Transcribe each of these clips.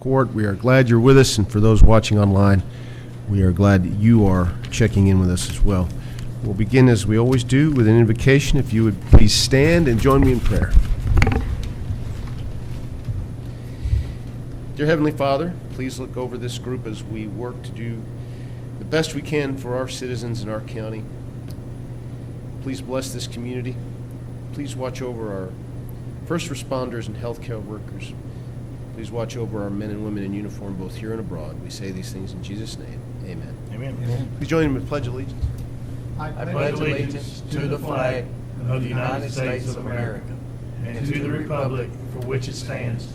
Court, we are glad you're with us, and for those watching online, we are glad that you are checking in with us as well. We'll begin as we always do with an invocation. If you would please stand and join me in prayer. Dear Heavenly Father, please look over this group as we work to do the best we can for our citizens in our county. Please bless this community. Please watch over our first responders and healthcare workers. Please watch over our men and women in uniform, both here and abroad. We say these things in Jesus' name. Amen. Amen. Please join me in Pledge Allegiance. I pledge allegiance to the flag of the United States of America and to the republic for which it stands,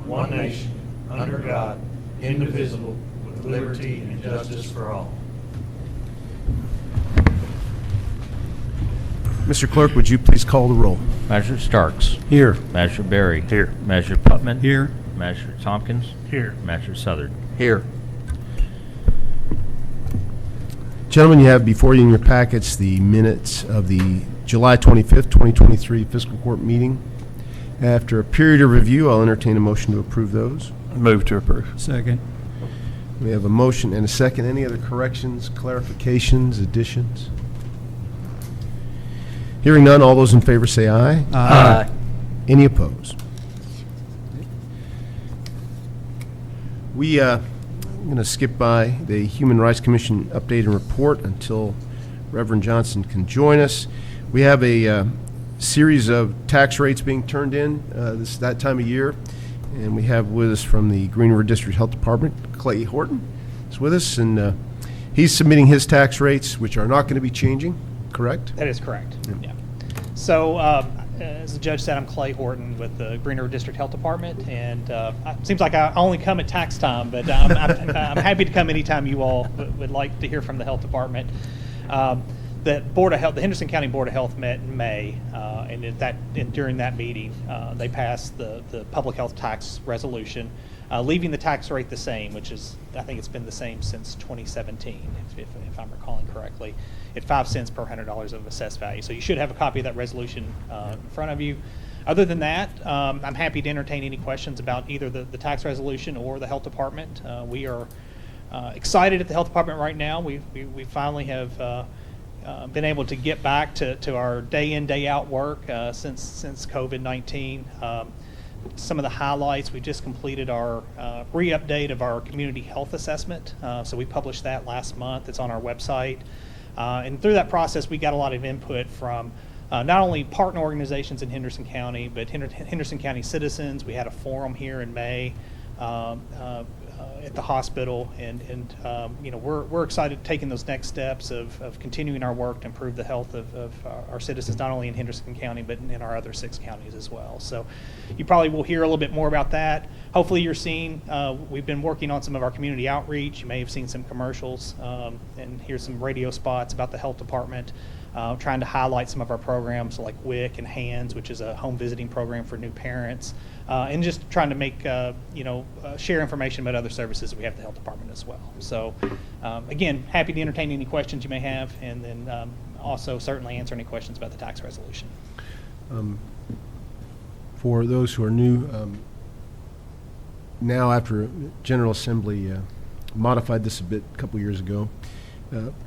one nation, under God, indivisible, with liberty and justice for all. Mr. Clerk, would you please call the roll? Magistrate Starks. Here. Magistrate Berry. Here. Magistrate Putman. Here. Magistrate Tompkins. Here. Magistrate Southern. Here. Gentlemen, you have before you in your packets the minutes of the July 25th, 2023 Fiscal Court meeting. After a period of review, I'll entertain a motion to approve those. Move to approve. Second. We have a motion and a second. Any other corrections, clarifications, additions? Hearing none, all those in favor say aye. Aye. Any opposed? I'm going to skip by the Human Rights Commission update and report until Reverend Johnson can join us. We have a series of tax rates being turned in that time of year, and we have with us from the Green River District Health Department, Clay Horton is with us, and he's submitting his tax rates, which are not going to be changing, correct? That is correct. Yeah. So, as the judge said, I'm Clay Horton with the Green River District Health Department, and it seems like I only come at tax time, but I'm happy to come anytime you all would like to hear from the health department. The Board of Health, the Henderson County Board of Health met in May, and during that meeting, they passed the public health tax resolution, leaving the tax rate the same, which is, I think it's been the same since 2017, if I'm recalling correctly, at 5 cents per $100 of assessed value. So you should have a copy of that resolution in front of you. Other than that, I'm happy to entertain any questions about either the tax resolution or the health department. We are excited at the health department right now. We finally have been able to get back to our day in, day out work since COVID-19. Some of the highlights, we just completed our re-update of our community health assessment. So we published that last month. It's on our website. And through that process, we got a lot of input from not only partner organizations in Henderson County, but Henderson County citizens. We had a forum here in May at the hospital, and we're excited taking those next steps of continuing our work to improve the health of our citizens, not only in Henderson County, but in our other 6 counties as well. So you probably will hear a little bit more about that. Hopefully you're seeing, we've been working on some of our community outreach. You may have seen some commercials and hear some radio spots about the health department, trying to highlight some of our programs like WIC and HANDS, which is a home visiting program for new parents, and just trying to make, share information about other services we have at the health department as well. So again, happy to entertain any questions you may have, and then also certainly answer any questions about the tax resolution. For those who are new, now after General Assembly modified this a bit a couple years ago,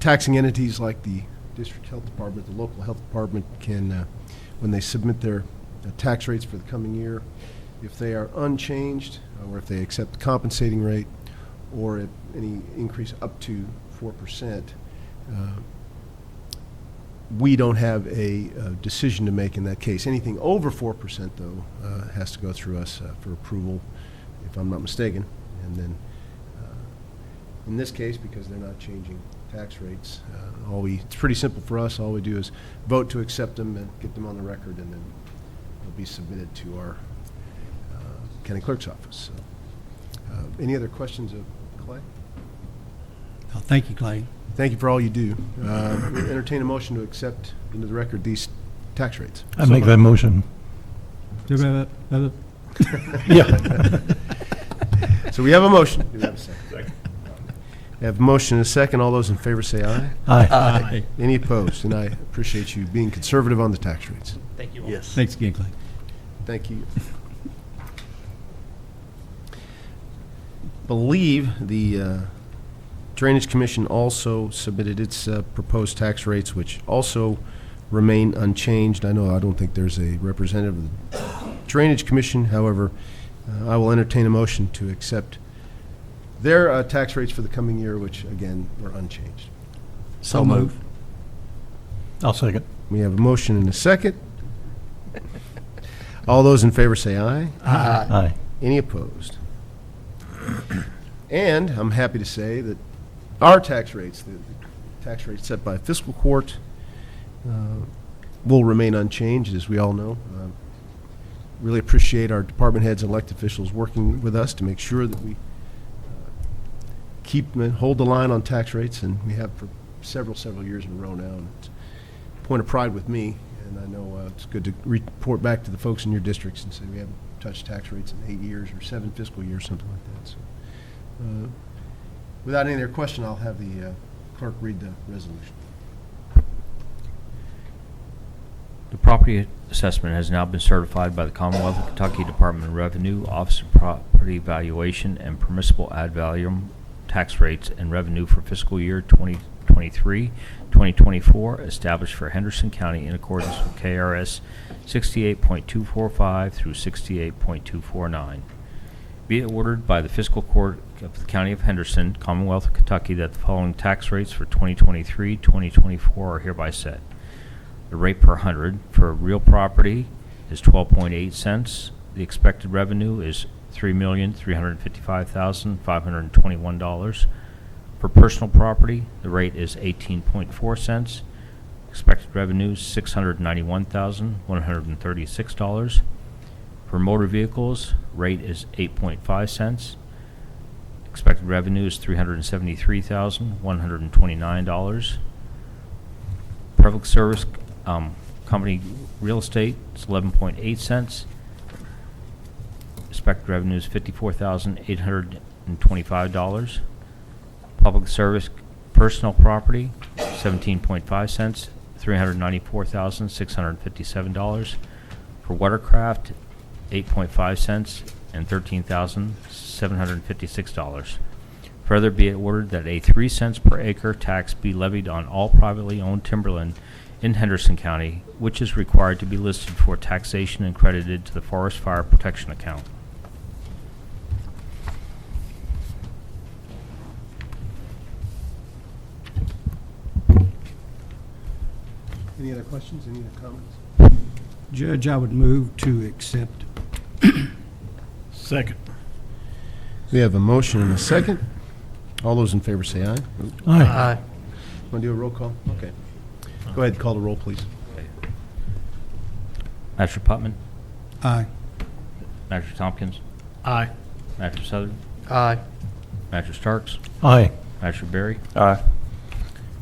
taxing entities like the District Health Department, the local health department can, when they submit their tax rates for the coming year, if they are unchanged, or if they accept the compensating rate, or at any increase up to 4%, we don't have a decision to make in that case. Anything over 4%, though, has to go through us for approval, if I'm not mistaken. And then, in this case, because they're not changing tax rates, it's pretty simple for us. All we do is vote to accept them and get them on the record, and then they'll be submitted to our county clerk's office. So, any other questions of Clay? Oh, thank you, Clay. Thank you for all you do. We'll entertain a motion to accept into the record these tax rates. I make that motion. Yeah. So we have a motion. Do we have a second? We have a motion and a second. All those in favor say aye. Aye. Any opposed? And I appreciate you being conservative on the tax rates. Thank you all. Yes. Thanks again, Clay. Thank you. believe the Drainage Commission also submitted its proposed tax rates, which also remain unchanged. I don't think there's a representative of the Drainage Commission. However, I will entertain a motion to accept their tax rates for the coming year, which, again, were unchanged. So moved. I'll second. We have a motion and a second. All those in favor say aye. Aye. Any opposed? And I'm happy to say that our tax rates, the tax rates set by fiscal court, will remain unchanged, as we all know. Really appreciate our department heads and elected officials working with us to make sure that we hold the line on tax rates, and we have for several years in a row now. And it's a point of pride with me, and I know it's good to report back to the folks in your districts and say we haven't touched tax rates in 8 years or 7 fiscal years, something like that. So, without any other question, I'll have the clerk read the resolution. The property assessment has now been certified by the Commonwealth of Kentucky Department of Revenue, Office of Property Valuation, and permissible ad valorem tax rates and revenue for fiscal year 2023-2024 established for Henderson County in accordance with KRS 68.245 through 68.249. Be it ordered by the Fiscal Court of the County of Henderson, Commonwealth of Kentucky, that the following tax rates for 2023-2024 are hereby set. The rate per 100 for real property is 12.8 cents. The expected revenue is $3,355,521. For personal property, the rate is 18.4 cents. Expected revenue is $691,136. For motor vehicles, rate is 8.5 cents. Expected revenue is $373,129. Public service company real estate is 11.8 cents. Expected revenue is $54,825. Public service personal property, 17.5 cents, $394,657. For watercraft, 8.5 cents and $13,756. Further be it ordered that a 3 cents per acre tax be levied on all privately owned timberland in Henderson County, which is required to be listed for taxation and credited to the Forest Fire Protection Account. Any other questions? Any other comments? Judge, I would move to accept. Second. We have a motion and a second. All those in favor say aye. Aye. Want to do a roll call? Okay. Go ahead and call the roll, please. Manager Putman, Aye. Manager Tompkins, Aye. Manager Southern, Aye. Manager Starks, Aye. Manager Berry. Aye.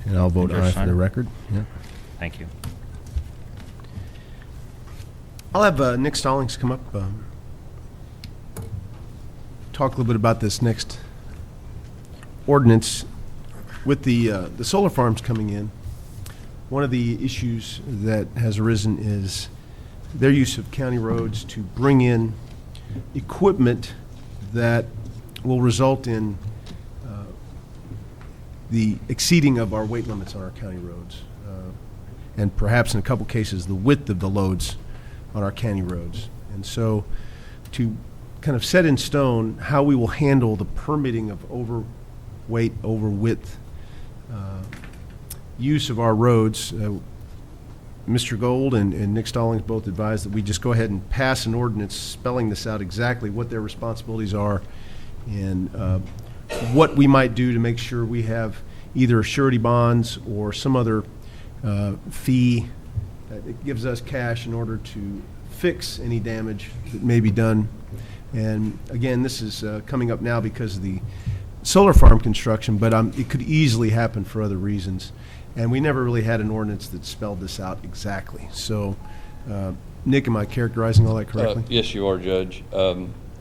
And I'll vote Judge aye for Snyder? the record. Yeah. Thank you. I'll have Nick Stallings come up, talk a little bit about this next ordinance. With the solar farms coming in, one of the issues that has arisen is their use of county roads to bring in equipment that will result in the exceeding of our weight limits on our county roads, and perhaps in a couple cases the width of the loads on our county roads. And so to kind of set in stone how we will handle the permitting of overweight, over width use of our roads, Mr. Gold and Nick Stallings both advised that we just go ahead and pass an ordinance spelling this out exactly what their responsibilities are and what we might do to make sure we have either surety bonds or some other fee that gives us cash in order to fix any damage that may be done. And again, this is coming up now because of the solar farm construction, but it could easily happen for other reasons. And we never really had an ordinance that spelled this out exactly. So, Nick, am I characterizing all that correctly? Yes, you are, Judge.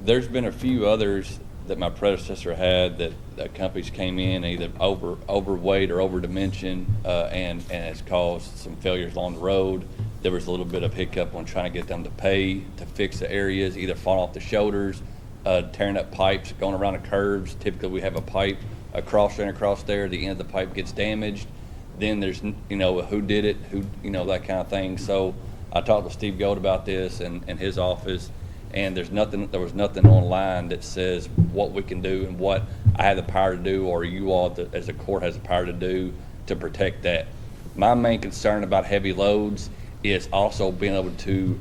There's been a few others that my predecessor had that companies came in either overweight or over dimension, and it's caused some failures along the road. There was a little bit of hiccup on trying to get them to pay to fix the areas, either fall off the shoulders tearing up pipes, going around the curves. Typically, we have a pipe across there. The end of the pipe gets damaged. Then there's, who did it, that kind of thing. So I talked to Steve Gold about this and his office, and there was nothing online that says what we can do and what I have the power to do, or you all as a court has the power to do to protect that. My main concern about heavy loads is also being able to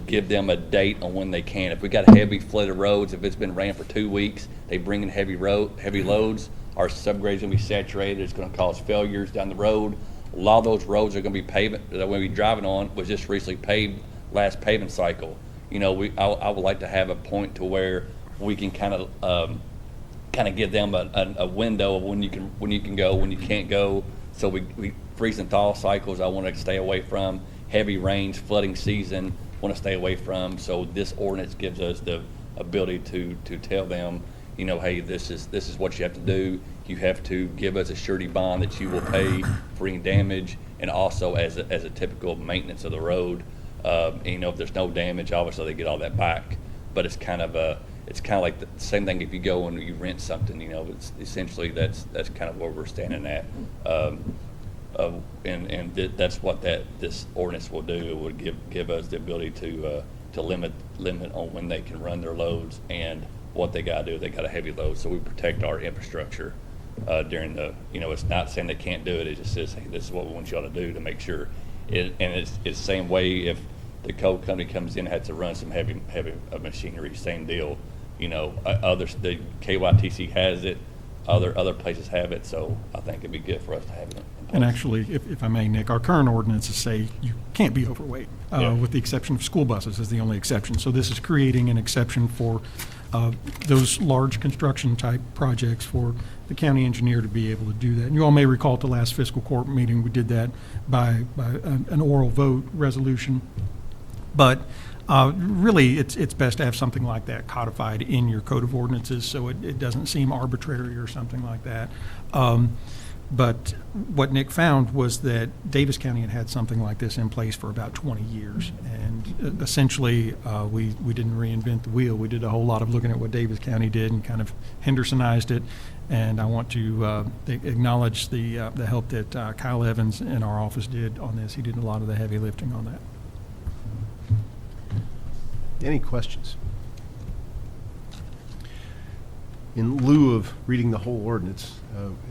give them a date on when they can. If we got heavy flooded roads, if it's been raining for 2 weeks, they bring in heavy loads, our subgrade's gonna be saturated, it's gonna cause failures down the road. A lot of those roads are gonna be paving, that we're gonna be driving on, was just recently paved last paving cycle. I would like to have a point to where we can kind of give them a window of when you can go, when you can't go. So we freeze and thaw cycles I want to stay away from. Heavy rains, flooding season, want to stay away from. So this ordinance gives us the ability to tell them, hey, this is what you have to do. You have to give us a surety bond that you will pay for any damage, and also as a typical maintenance of the road. If there's no damage, obviously they get all that back. But it's kind of like the same thing if you go and you rent something. It's essentially that's kind of where we're standing at. That's what this ordinance will do. It would give us the ability to limit on when they can run their loads and what they got to do. They got a heavy load, so we protect our infrastructure during the. It's not saying they can't do it. It just says, hey, this is what we want y'all to do to make sure. And it's the same way if the coal company comes in and has to run some heavy machinery. Same deal. Others, the KYTC has it. Other places have it. So I think it'd be good for us to have it. And actually, if I may, Nick, our current ordinances say you can't be overweight, with the exception of school buses is the only exception. So this is creating an exception for those large construction type projects for the county engineer to be able to do that. And you all may recall at the last fiscal court meeting, we did that by an oral vote resolution. But really, it's best to have something like that codified in your code of ordinances so it doesn't seem arbitrary or something like that. But what Nick found was that Davis County had something like this in place for about 20 years. And essentially, we didn't reinvent the wheel. We did a whole lot of looking at what Davis County did and kind of Hendersonized it. And I want to acknowledge the help that Kyle Evans in our office did on this. He did a lot of the heavy lifting on that. Any questions? In lieu of reading the whole ordinance,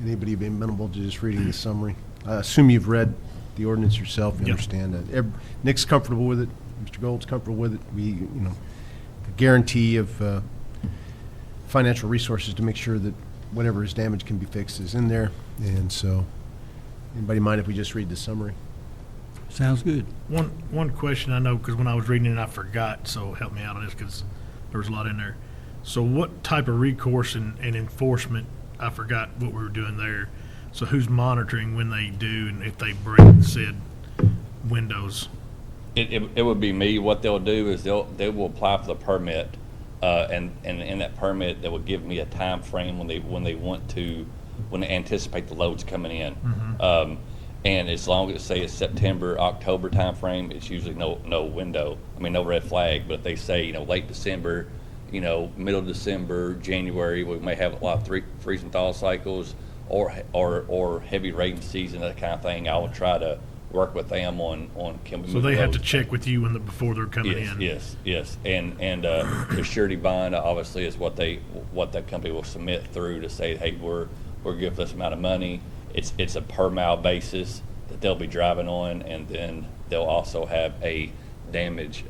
anybody be amenable to just reading the summary? I assume you've read the ordinance yourself. You understand that. Nick's comfortable with it. Mr. Gold's comfortable with it. We, the guarantee of financial resources to make sure that whatever is damaged can be fixed is in there. And so, anybody mind if we just read the summary? Sounds good. One question I know, because when I was reading it, I forgot, so help me out on this, because there was a lot in there. So what type of recourse and enforcement, I forgot what we were doing there. So who's monitoring when they do and if they break said windows? It would be me. What they'll do is they will apply for the permit, and in that permit they will give me a time frame when they anticipate the loads coming in. Mm-hmm. And as long as say it's September, October time frame, it's usually no window. I mean, no red flag. But if they say late December, middle of December, January, we may have a lot of freeze and thaw cycles or heavy rain season, that kind of thing. I will try to work with them on can we So move they have to loads. check with you before they're coming in. Yes. And the surety bond obviously is what that company will submit through to say, hey, we're good for this amount of money. It's a per mile basis that they'll be driving on, and then they'll also have a damage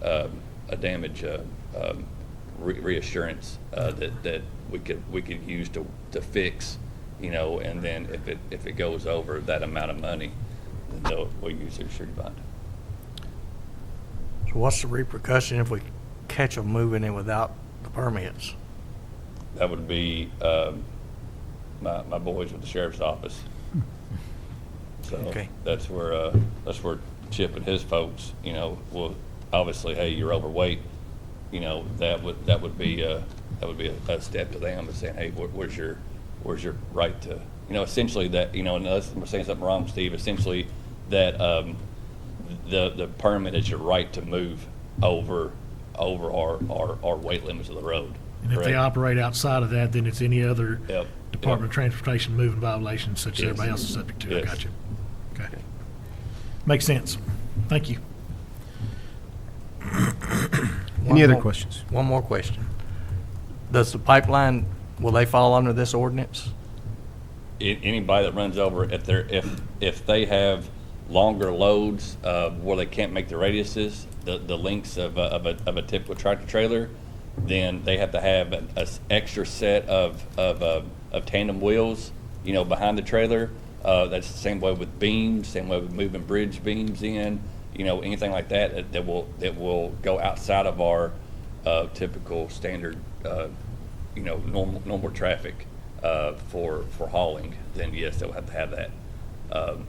reassurance that we could use to fix, and then if it goes over that amount of money, then we'll use their surety bond. So what's the repercussion if we catch them moving in without the permits? That would be my boys with the sheriff's office. So Okay. that's where Chip and his folks, will obviously, hey, you're overweight. That would be a step to them and saying, hey, where's your right to, essentially that, unless I'm saying something wrong, Steve, essentially that the permit is your right to move over our weight limits of the road. And if they Correct. operate outside of that, then it's any other Yep. Department of Transportation moving violations such as Yes. everybody else is subject to. I Yes. got you. Okay. Makes sense. Thank you. Any other questions? One more question. Does the pipeline, will they fall under this ordinance? Anybody that runs over, if they have longer loads where they can't make the radiuses, the lengths of a typical tractor trailer, then they have to have an extra set of tandem wheels, behind the trailer. That's the same way with beams, same way with moving bridge beams in, anything like that will go outside of our typical standard, normal traffic for hauling. Then yes, they'll have to have that.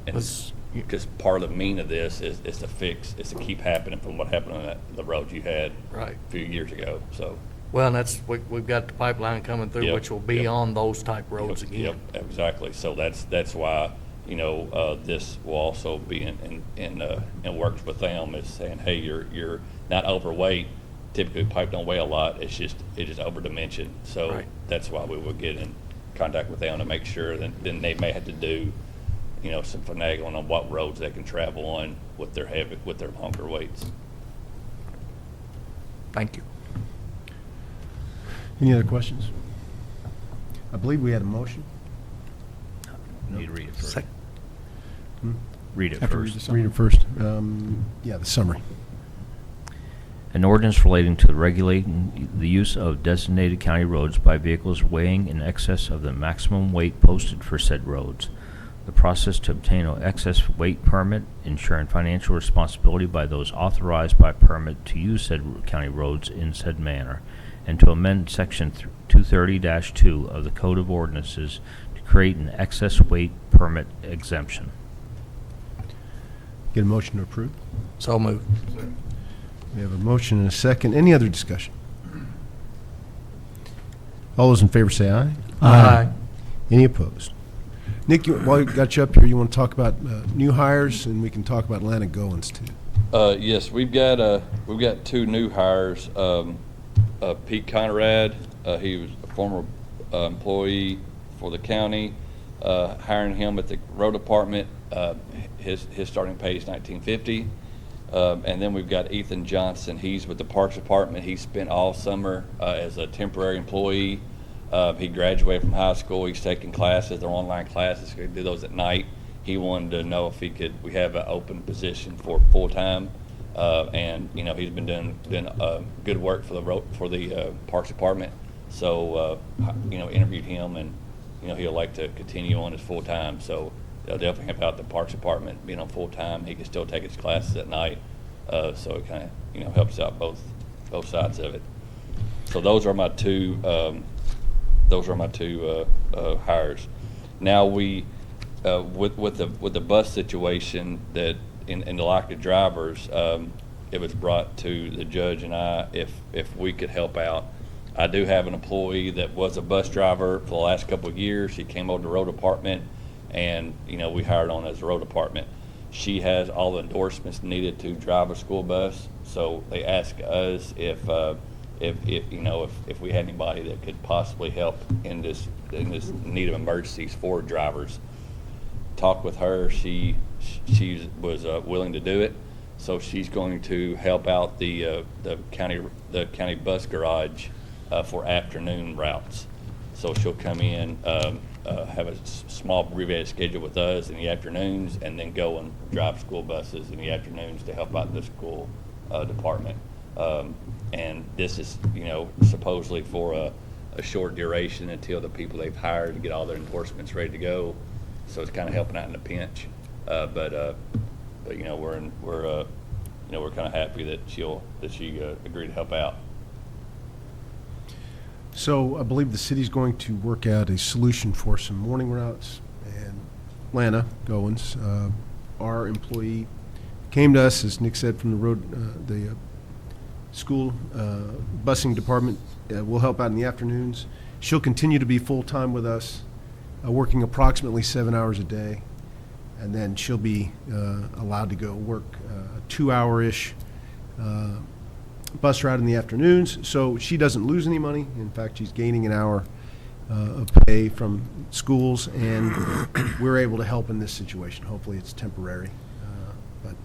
And because part of the mean of this is to keep happening from what happened on the road you had Right. a few years ago. So. Well, and we've got the pipeline coming through, Yep, which will be yep. on those type roads Yep, again. Yep, exactly. So that's why, this will also be in works with them, is saying, hey, you're not overweight. Typically, pipe don't weigh a lot. It's just over dimension. So Right. that's why we will get in contact with them to make sure that then they may have to do, some finagling on what roads they can travel on with their longer weights. Thank you. Any other questions? I believe we had a motion. Need to read it first. Sec- Read it Have to read first. the Read it first. Yeah, the summary. An ordinance relating to regulating the use of designated county roads by vehicles weighing in excess of the maximum weight posted for said roads. The process to obtain an excess weight permit, ensuring financial responsibility by those authorized by permit to use said county roads in said manner, and to amend Section 230-2 of the Code of Ordinances to create an excess weight permit exemption. Get a motion to approve. So moved. We have a motion and a second. Any other discussion? All those in favor say aye. Aye. Any opposed? Nick, while we got you up here, you want to talk about new hires, and we can talk about Atlanta Goins too. Yes, we've got two new hires. Pete Conrad, he was a former employee for the county. Hiring him at the road department, his starting pay is $19.50. And then we've got Ethan Johnson. He's with the Parks Department. He spent all summer as a temporary employee. He graduated from high school. He's taking classes. They're online classes. He do those at night. He wanted to know if we have an open position for full-time. And he's been doing good work for the Parks Department. So interviewed him, and he'll like to continue on as full-time. So they'll definitely help out the Parks Department being on full-time. He can still take his classes at night. So it kind of helps out both sides of it. So those are my two hires. Now with the bus situation, that in the lack of drivers, it was brought to the judge and I if we could help out. I do have an employee that was a bus driver for the last couple of years. She came over to the road department, and we hired on as a road department. She has all the endorsements needed to drive a school bus. So they asked us if we had anybody that could possibly help in this need of emergencies for drivers. Talked with her. She was willing to do it. So she's going to help out the county bus garage for afternoon routes. So she'll come in, have a small abbreviated schedule with us in the afternoons, and then go and drive school buses in the afternoons to help out the school department. And this is, supposedly for a short duration until the people they've hired to get all their endorsements ready to go. So it's kind of helping out in a pinch. But we're kind of happy that she agreed to help out. So I believe the city's going to work out a solution for some morning routes, and Atlanta Goins, our employee, came to us, as Nick said, from the school busing department. Will help out in the afternoons. She'll continue to be full-time with us, working approximately 7 hours a day, and then she'll be allowed to go work a 2-hour-ish bus route in the afternoons, so she doesn't lose any money. In fact, she's gaining an hour of pay from schools, and we're able to help in this situation. Hopefully, it's temporary, but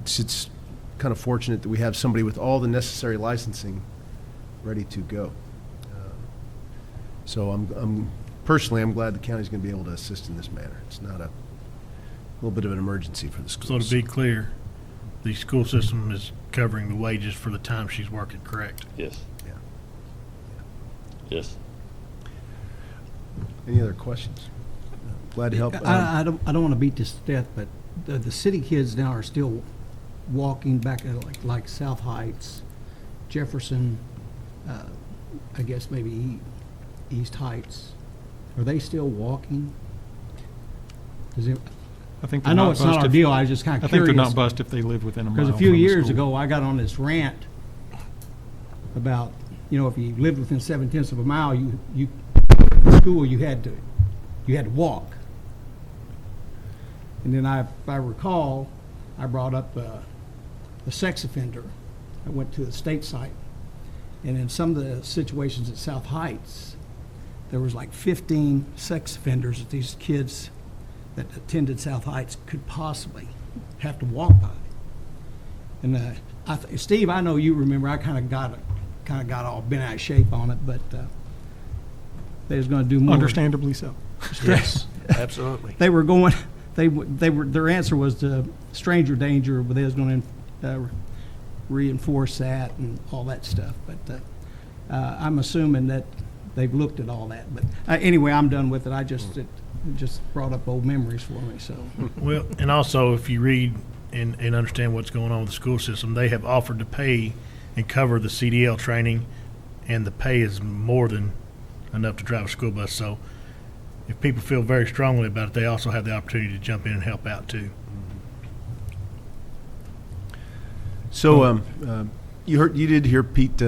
it's kind of fortunate that we have somebody with all the necessary licensing ready to go. So I'm personally, I'm glad the county's going to be able to assist in this manner. It's not a little bit of an emergency for the So schools. to be clear, the school system is covering the wages for the time she's working, correct? Yes, Yeah. yes. Any other questions? Glad to help. I don't want to beat this to death, but the city kids now are still walking back at like South Heights, Jefferson, I guess maybe East Heights. Are they still walking? Does it, I think I they're know not it's not bust our if- deal, I was just kind I of think curious. they're not bust if they live within a mile Because a from few the years school. ago, I got on this rant about, if you lived within 7/10 of a mile, you school, you had to walk. And then if I recall, I brought up the sex offender. I went to the state site, and in some of the situations at South Heights, there was like 15 sex offenders that these kids that attended South Heights could possibly have to walk by. And Steve, I know you remember, I kind of got all bent out of shape on it, but they was going to do more. Understandably so. Yes, absolutely. They were going. They were. Their answer was to stranger danger, but they was going to reinforce that and all that stuff. But I'm assuming that they've looked at all that. But anyway, I'm done with it. It just brought up old memories for me. So Well, and also, if you read and understand what's going on with the school system, they have offered to pay and cover the CDL training, and the pay is more than enough to drive a school bus. So if people feel very strongly about it, they also have the opportunity to jump in and help out too. So you did hear Pete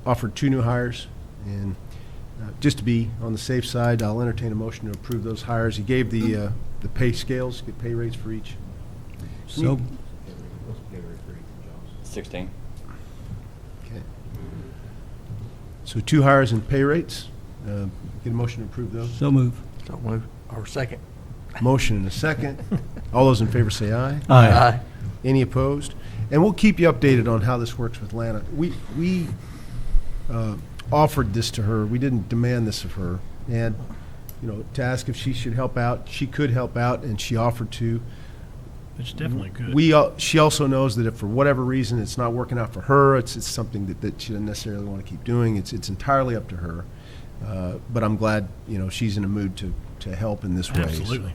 offered 2 new hires, and just to be on the safe side, I'll entertain a motion to approve those hires. He gave the pay scales, get pay rates for each. so 16. Okay. So 2 hires and pay rates. Get a motion to approve those. so move. So move, or second. Motion and a second. All those in favor say aye. Aye. Any opposed? And we'll keep you updated on how this works with Lana. We offered this to her. We didn't demand this of her. And, to ask if she should help out, she could help out, and she offered to. It's definitely good. She also knows that if for whatever reason it's not working out for her, it's something that she doesn't necessarily want to keep doing. It's entirely up to her. But I'm glad, she's in a mood to help in this way. Absolutely.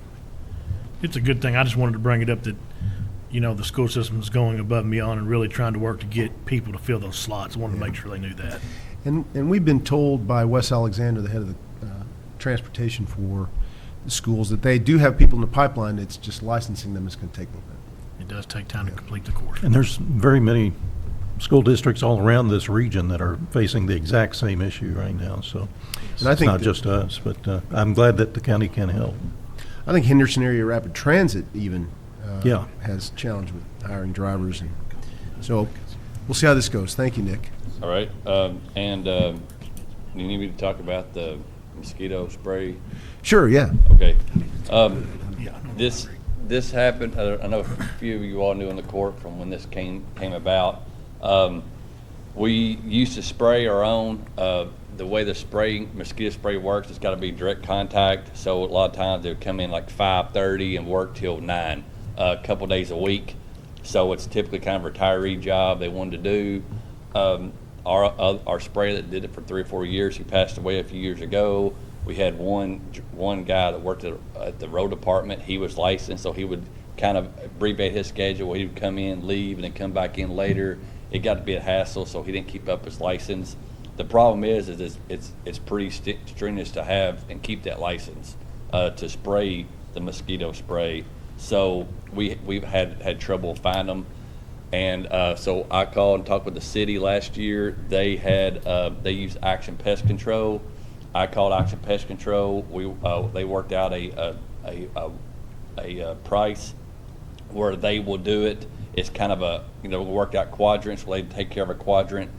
It's a good thing. I just wanted to bring it up that, the school system is going above and beyond and really trying to work to get people to fill those slots. I wanted to make sure they knew that. And we've been told by Wes Alexander, the head of the transportation for the schools, that they do have people in the pipeline. It's just licensing them is going to take a little bit. It does take time to complete the course. And there's very many school districts all around this region that are facing the exact same issue right now. So And I it's think not that- just us, but I'm glad that the county can help. I think Henderson area rapid transit even Yeah. has challenge with hiring drivers, and so we'll see how this goes. Thank you, Nick. All right, you need me to talk about the mosquito spray? Sure, yeah. Okay. This happened, I know a few of you all knew in the court from when this came about. We used to spray our own. The way the mosquito spray works, it's got to be direct contact. So a lot of times they would come in like 5:30 and work till 9, a couple days a week. So it's typically kind of a retiree job they wanted to do. Our sprayer that did it for 3 or 4 years, he passed away a few years ago. We had one guy that worked at the road department. He was licensed, so he would kind of abbreviate his schedule. He would come in, leave, and then come back in later. It got to be a hassle, so he didn't keep up his license. The problem is it's pretty strenuous to have and keep that license to spray the mosquito spray. So we've had trouble finding them. And so I called and talked with the city last year. They used Action Pest Control. I called Action Pest Control. They worked out a price where they will do it, it's kind of a, we worked out quadrants where they take care of a quadrant,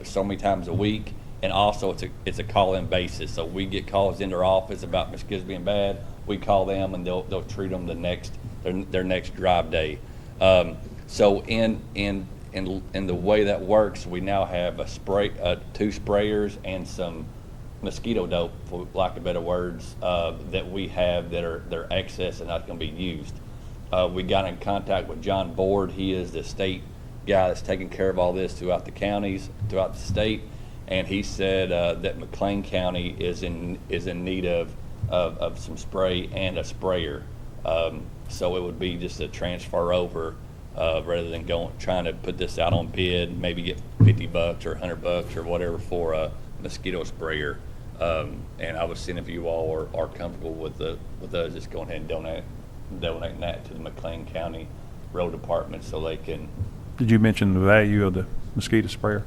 so many times a week. And also it's a call-in basis. So we get calls into our office about mosquitoes being bad. We call them and they'll treat them their next drive day. So in the way that works, we now have two sprayers and some mosquito dope, for lack of better words, that we have that are excess and not going to be used. We got in contact with John Board. He is the state guy that's taking care of all this throughout the counties, throughout the state, and he said that McLean County is in need of some spray and a sprayer. So it would be just a transfer over rather than trying to put this out on bid, maybe get $50 or $100 or whatever for a mosquito sprayer. And I was seeing if you all are comfortable with us just going ahead and donating that to the McLean County Road Department so they can. Did you mention the value of the mosquito sprayer?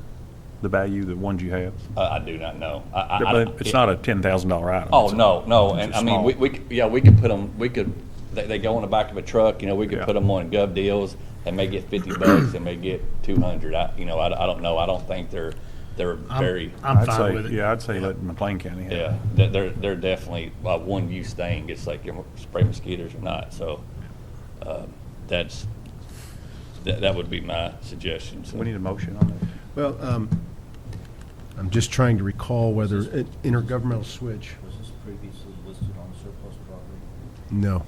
The value, the ones you have? I do not know. But it's not a $10,000 item. Oh, It's no. it's And a I mean, small- we could put them, they go in the back of a truck, we could Yeah. put them on gov deals. They may get $50, they may get $200. I don't know. I don't think they're very. I'm I'd fine say- with it. Yeah, I'd say let McLean County have it. Yeah, they're definitely a one-use thing. It's like you spray mosquitoes or not. So that would be my suggestion. So. We need a motion on that. Well, I'm just trying to recall whether an intergovernmental switch. Was this previously listed on surplus property? No.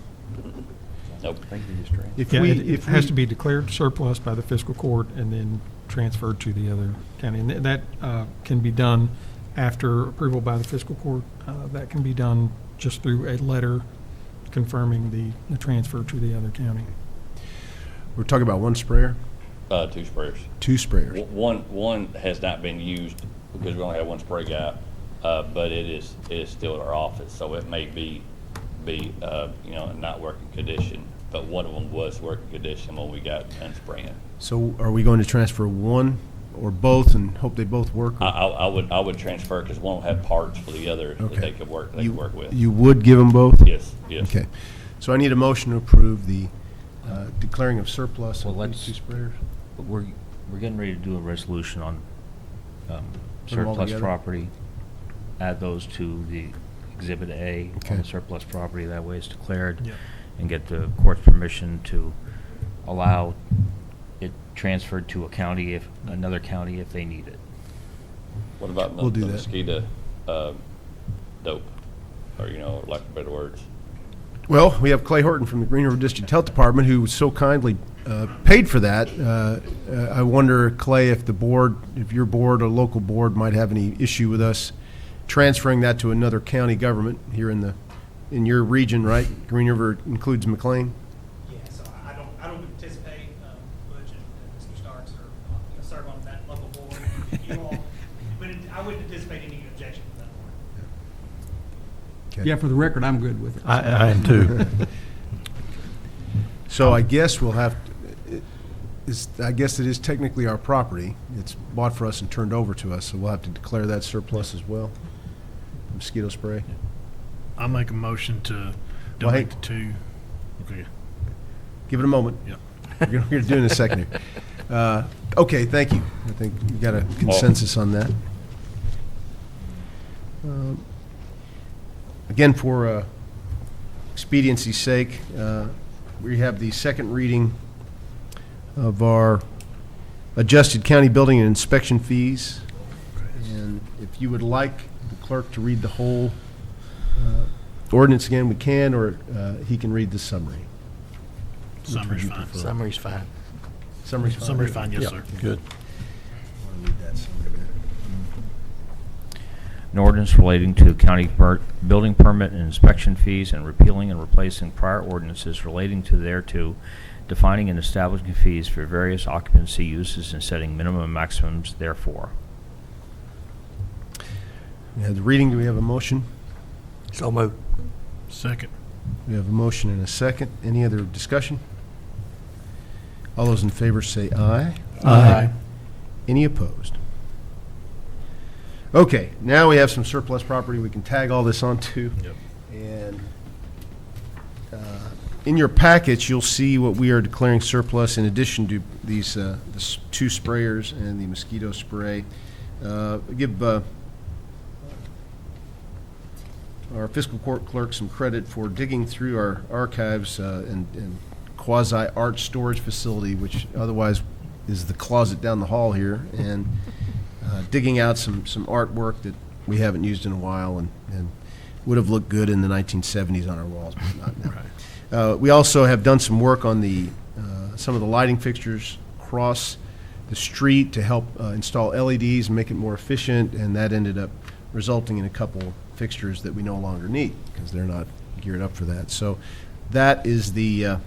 Nope. Thank you, Mr. Ray. If Yeah, we, it if has we- to be declared surplus by the fiscal court and then transferred to the other county. And that can be done after approval by the fiscal court. That can be done just through a letter confirming the transfer to the other county. we're talking about one sprayer, Two sprayers. two sprayers. One has not been used because we only have one spray guy, but it is still at our office, so it may be in not working condition. But one of them was working condition when we got done spraying. So are we going to transfer one or both and hope they both work? or- I would transfer because one will have parts for the other that Okay. they could work You- with. You would give them both? Yes. Okay. So I need a motion to approve the declaring of surplus Well, of these let's- two sprayers. We're getting ready to do a resolution on Put 'em all surplus together? property. Add those to the Exhibit A on Okay. the surplus property, that way it's declared. Yep. And get the court's permission to allow it transferred to another county if they need it. What about We'll do the that. mosquito dope, or lack of better words? Well, we have Clay Horton from the Green River District Health Department who so kindly paid for that. I wonder, Clay, if your board or local board might have any issue with us transferring that to another county government here in your region, right? Green River includes McLean? Yeah, so I don't anticipate Butch and Mr. Starks are going to serve on that local board. You all, but I wouldn't anticipate any objection to that board. Okay. Yeah, for the record, I'm good with it. I am too. So I guess we'll have, I guess it is technically our property. It's bought for us and turned over to us, so we'll have to declare that surplus as well. Mosquito spray. I'll make a motion to Well, hey- donate the two. Okay. Give it a moment. Yep. We're going to do it in a second here. Okay, thank you. I think we got a consensus on that. Again, for expediency's sake, we have the second reading of our adjusted county building and inspection fees. And if you would like the clerk to read the whole ordinance again, we can, or he can read the summary. Summary's you fine. prefer? Summary's fine. Summary's fine. Summary's fine, yes, Yeah, sir. good. Want to read that summary there? An ordinance relating to county building permit and inspection fees and repealing and replacing prior ordinances relating to thereto, defining and establishing fees for various occupancy uses and setting minimum and maximums therefore. We have the reading. Do we have a motion? So moved. Second. We have a motion and a second. Any other discussion? All those in favor say aye. Aye. Any opposed? Okay, now we have some surplus property we can tag all this onto. Yep. And In your packets, you'll see what we are declaring surplus in addition to these two sprayers and the mosquito spray. Give our fiscal court clerk some credit for digging through our archives and quasi-art storage facility, which otherwise is the closet down the hall here, and digging out some artwork that we haven't used in a while and would have looked good in the 1970s on our walls, but not now. We also have done some work on some of the lighting fixtures across the street to help install LEDs and make it more efficient, and that ended up resulting in a couple fixtures that we no longer need because they're not geared up for that. So that is the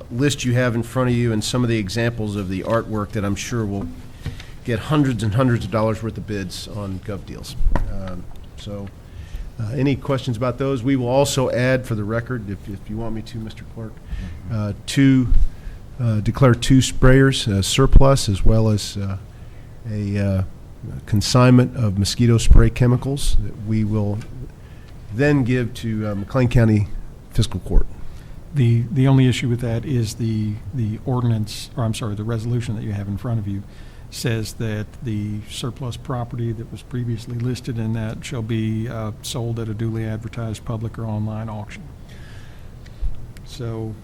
list you have in front of you and some of the examples of the artwork that I'm sure will get hundreds and hundreds of dollars worth of bids on Gov Deals. Any questions about those? We will also add, for the record, if you want me to, Mr. Clerk, declare two sprayers surplus, as well as a consignment of mosquito spray chemicals that we will then give to McLean County Fiscal Court. The only issue with that is the ordinance, or I'm sorry, the resolution that you have in front of you says that the surplus property that was previously listed in that shall be sold at a duly advertised public or online auction. So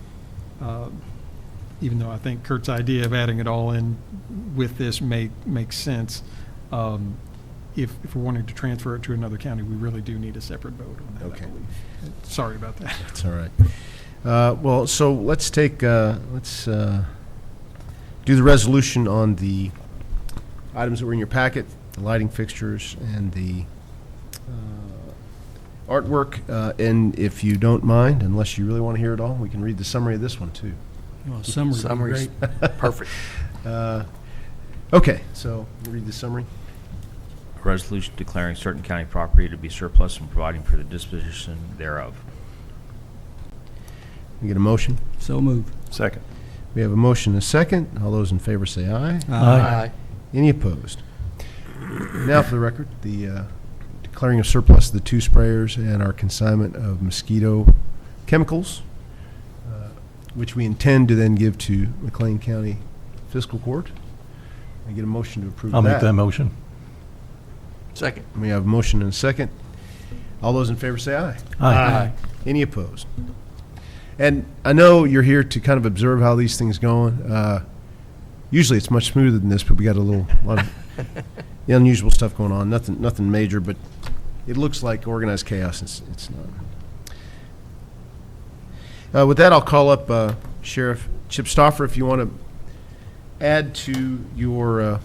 even though I think Kurt's idea of adding it all in with this makes sense, if we're wanting to transfer it to another county, we really do need a separate vote on that, Okay. I believe. Sorry about that. That's all right. Well, so let's do the resolution on the items that were in your packet, the lighting fixtures and the artwork. And if you don't mind, unless you really want to hear it all, we can read the summary of this one too. Well, summary would be Summary's great. perfect. Okay, so we'll read the summary. A resolution declaring certain county property to be surplus and providing for the disposition thereof. We get a motion. So moved. Second. We have a motion and a second. All those in favor say aye. Aye. Any opposed? Now, for the record, the declaring of surplus the two sprayers and our consignment of mosquito chemicals, which we intend to then give to McLean County Fiscal Court. I get a motion to approve I'll make that motion. Second. We have a motion and a second. All those in favor say aye. Aye. Any opposed? And I know you're here to kind of observe how these things going. Usually it's much smoother than this, but we got a lot of unusual stuff going on. Nothing major, but it looks like organized chaos. It's not. With that, I'll call up Sheriff Chip Stauffer if you want to add to your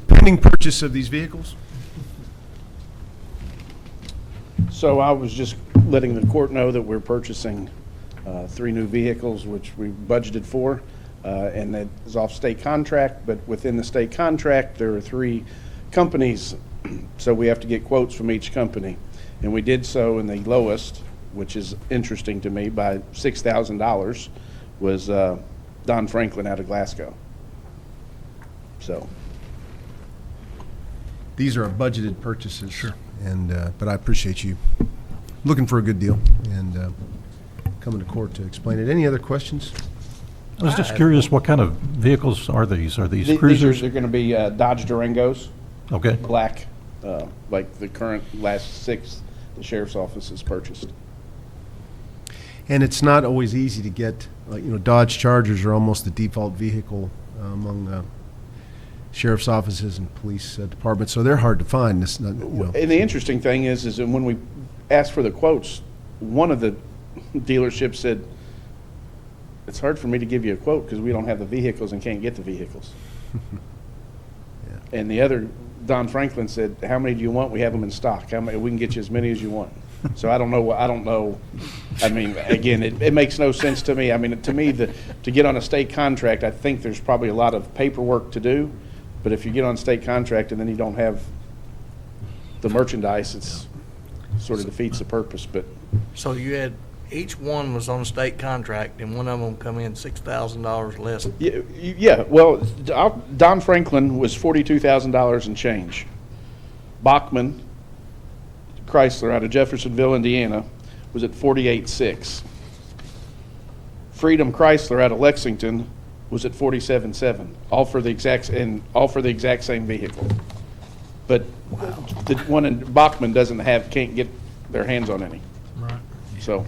pending purchase of these vehicles. So I was just letting the court know that we're purchasing 3 new vehicles, which we budgeted for, and that is off state contract, but within the state contract, there are 3 companies, so we have to get quotes from each company. And we did so, in the lowest, which is interesting to me, by $6,000, was Don Franklin out of Glasgow. So. These are budgeted purchases. Sure. But I appreciate you looking for a good deal and coming to court to explain it. Any other questions? I was just curious, what kind of vehicles are these? Are these They're cruisers? going to be Dodge Durangos. Okay. Black, like the current last 6 the sheriff's office has purchased. And it's not always easy to get, Dodge Chargers are almost the default vehicle among sheriff's offices and police departments, so they're hard to find. It's not, And the interesting thing is that when we asked for the quotes, one of the dealerships said, it's hard for me to give you a quote because we don't have the vehicles and can't get the vehicles. Yeah. And the other, Don Franklin, said, how many do you want? We have them in stock. How many? We can get you as many as you want. So I don't know. I mean, again, it makes no sense to me. I mean, to me, to get on a state contract, I think there's probably a lot of paperwork to do. But if you get on state contract and then you don't have the merchandise, it's sort of defeats the purpose. But So you had, each one was on a state contract, and one of them come in $6,000 less. yeah, well, Don Franklin was $42,000 and change. Bachman Chrysler out of Jeffersonville, Indiana, was at $48,600. Freedom Chrysler out of Lexington was at 47.7, all for the exact same vehicle. But the one in Bachman can't get their hands on any. Right. So,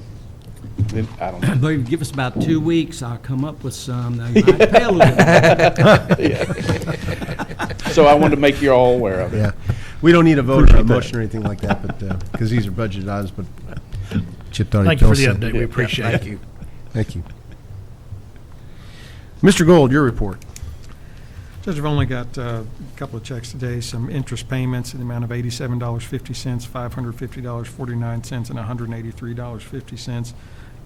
I don't know. But give us about 2 weeks, I'll come up with some. Now, you might pay a little bit. So I wanted to make you all aware of it. Yeah. We don't need a vote or a Appreciate that. motion or anything like that, but, because these are budgeted items, but Chip Donnie. Thank you for the update. We appreciate it. Thank you. Thank you. Mr. Gold, your report. Judge, I've only got a couple of checks today, some interest payments in the amount of $87.50, $550.49, and $183.50,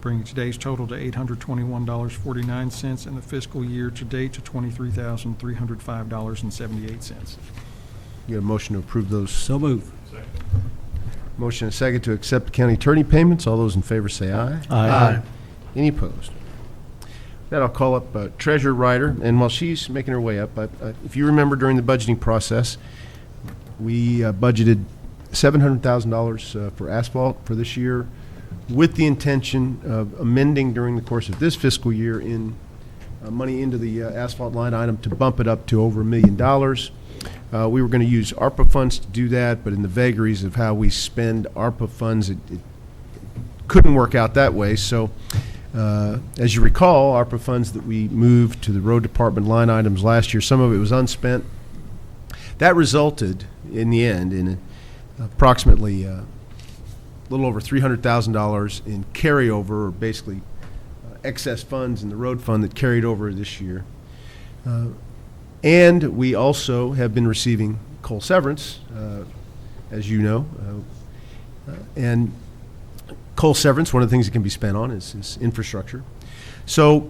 bringing today's total to $821.49, and the fiscal year to date to $23,305.78. You got a motion to approve those? So move. Motion and a second to accept county attorney payments. All those in favor say aye. Aye. Any opposed? That I'll call up Treasurer Ryder, and while she's making her way up, if you remember during the budgeting process, we budgeted $700,000 for asphalt for this year, with the intention of amending during the course of this fiscal year in money into the asphalt line item to bump it up to over $1 million. We were going to use ARPA funds to do that, but in the vagaries of how we spend ARPA funds, it couldn't work out that way. So, as you recall, ARPA funds that we moved to the road department line items last year, some of it was unspent. That resulted, in the end, in approximately a little over $300,000 in carryover, or basically excess funds in the road fund that carried over this year. And we also have been receiving coal severance, as you know. And coal severance, one of the things that can be spent on is infrastructure. So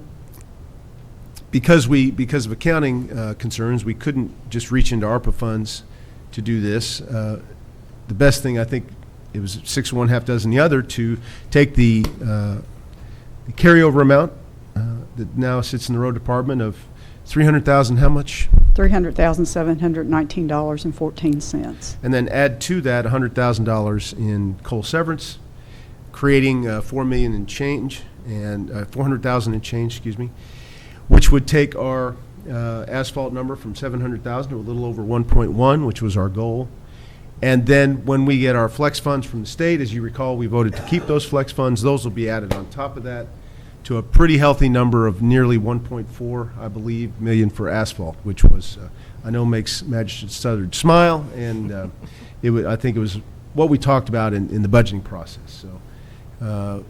because of accounting concerns, we couldn't just reach into ARPA funds to do this. The best thing, I think, it was 6 of one, half dozen the other, to take the carryover amount that now sits in the road department of $300,000, how much? $300,719.14. And then add to that $100,000 in coal severance, creating $4 million in change, and $400,000 in change, excuse me, which would take our asphalt number from $700,000 to a little over 1.1, which was our goal. And then when we get our flex funds from the state, as you recall, we voted to keep those flex funds. Those will be added on top of that to a pretty healthy number of nearly 1.4, I believe, million for asphalt, which was, I know makes Magistrate Southern smile, and I think it was what we talked about in the budgeting process. So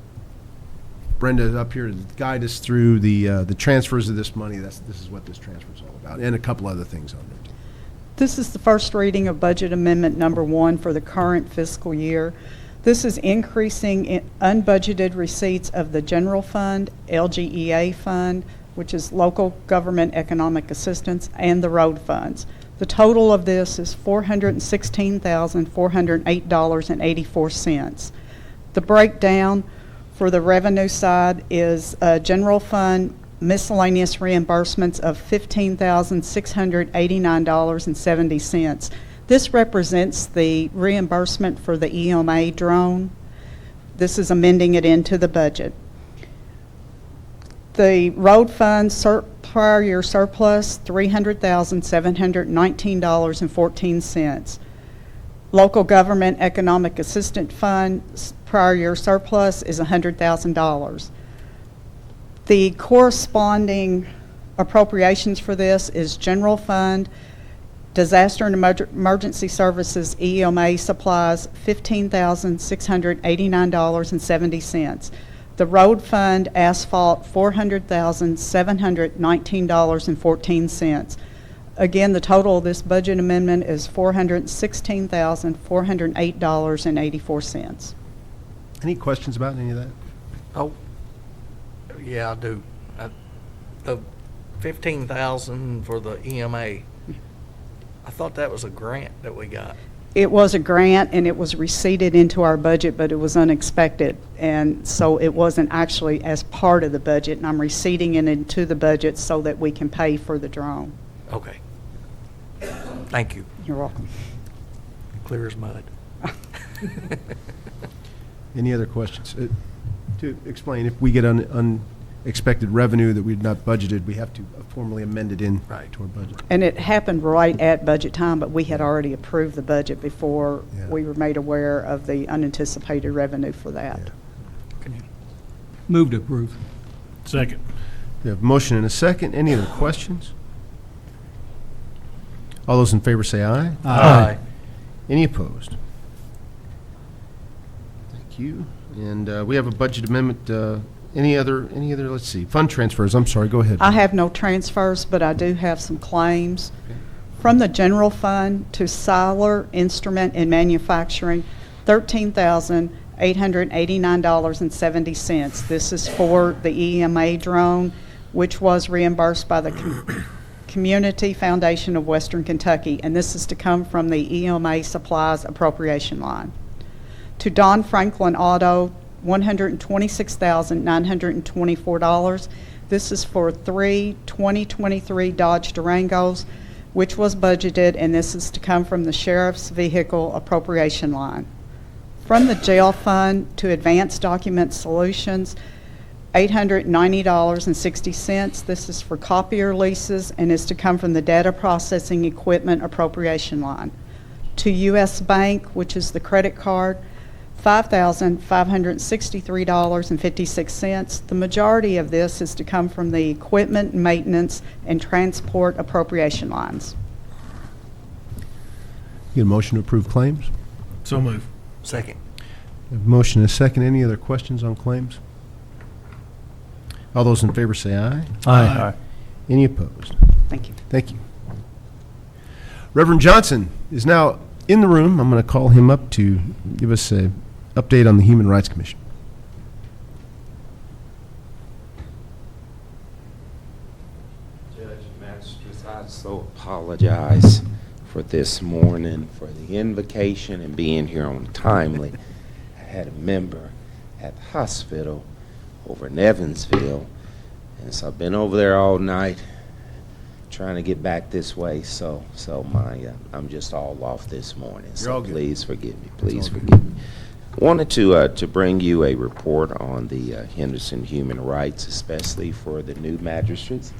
Brenda is up here to guide us through the transfers of this money. This is what this transfer is all about, and a couple other things on there too. This is the first reading of Budget Amendment Number 1 for the current fiscal year. This is increasing unbudgeted receipts of the General Fund, LGEA Fund, which is Local Government Economic Assistance, and the road funds. The total of this is $416,408.84. The breakdown for the revenue side is General Fund miscellaneous reimbursements of $15,689.70. This represents the reimbursement for the EMA drone. This is amending it into the budget. The road fund prior year surplus, $300,719.14. Local Government Economic Assistance Fund prior year surplus is $100,000. The corresponding appropriations for this is General Fund, Disaster and Emergency Services EMA supplies, $15,689.70. The Road Fund asphalt, $400,719.14. Again, the total of this budget amendment is $416,408.84. Any questions about any of that? Oh, yeah, I do. The 15,000 for the EMA, I thought that was a grant that we got. It was a grant, and it was receipted into our budget, but it was unexpected, and so it wasn't actually as part of the budget, and I'm receipting it into the budget so that we can pay for the drone. Okay. Thank you. You're welcome. Clear as mud. Any other questions? To explain, if we get expected revenue that we'd not budgeted, we have to formally amend it in Right. to our budget. And it happened right at budget time, but we had already approved the budget before Yeah. we were made aware of the unanticipated revenue for that. Yeah. Move to approve. Second. We have a motion and a second. Any other questions? All those in favor say aye. Aye. Any opposed? Thank you. And we have a budget amendment. Any other, let's see, fund transfers. I'm sorry, go ahead. I have no transfers, but I do have some claims. From the general fund to Siler Instrument and Manufacturing, $13,889.70. This is for the EMA drone, which was reimbursed by the Community Foundation of Western Kentucky, and this is to come from the EMA supplies appropriation line. To Don Franklin Auto, $126,924. This is for 3 2023 Dodge Durangos, which was budgeted, and this is to come from the Sheriff's Vehicle appropriation line. From the jail fund to Advanced Document Solutions, $890.60. This is for copier leases and is to come from the data processing equipment appropriation line. To U.S. Bank, which is the credit card, $5,563.56. The majority of this is to come from the equipment, maintenance, and transport appropriation lines. Get a motion to approve claims? So move. Second. We have a motion and a second. Any other questions on claims? All those in favor say aye. Aye. Any opposed? Thank you. Thank you. Reverend Johnson is now in the room. I'm going to call him up to give us an update on the Human Rights Commission. Judge Magistrates, I so apologize for this morning, for the invocation and being here on timely. I had a member at the hospital over in Evansville, and so I've been over there all night trying to get back this way, so I'm just all off this morning. You're all good. Please forgive me. Please all forgive me. Wanted to bring you a report on the Henderson human rights, especially for the new magistrates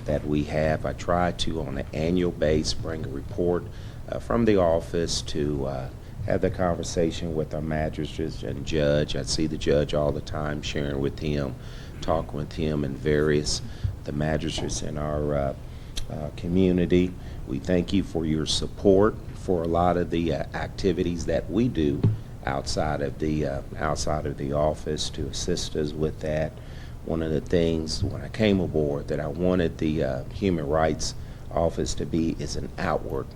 that we have. I try to, on an annual basis, bring a report from the office to have the conversation with our magistrates and judge. I see the judge all the time, sharing with him, talking with him, and the magistrates in our community. We thank you for your support for a lot of the activities that we do outside of the office to assist us with that. One of the things when I came aboard that I wanted the Human Rights Office to be is an outward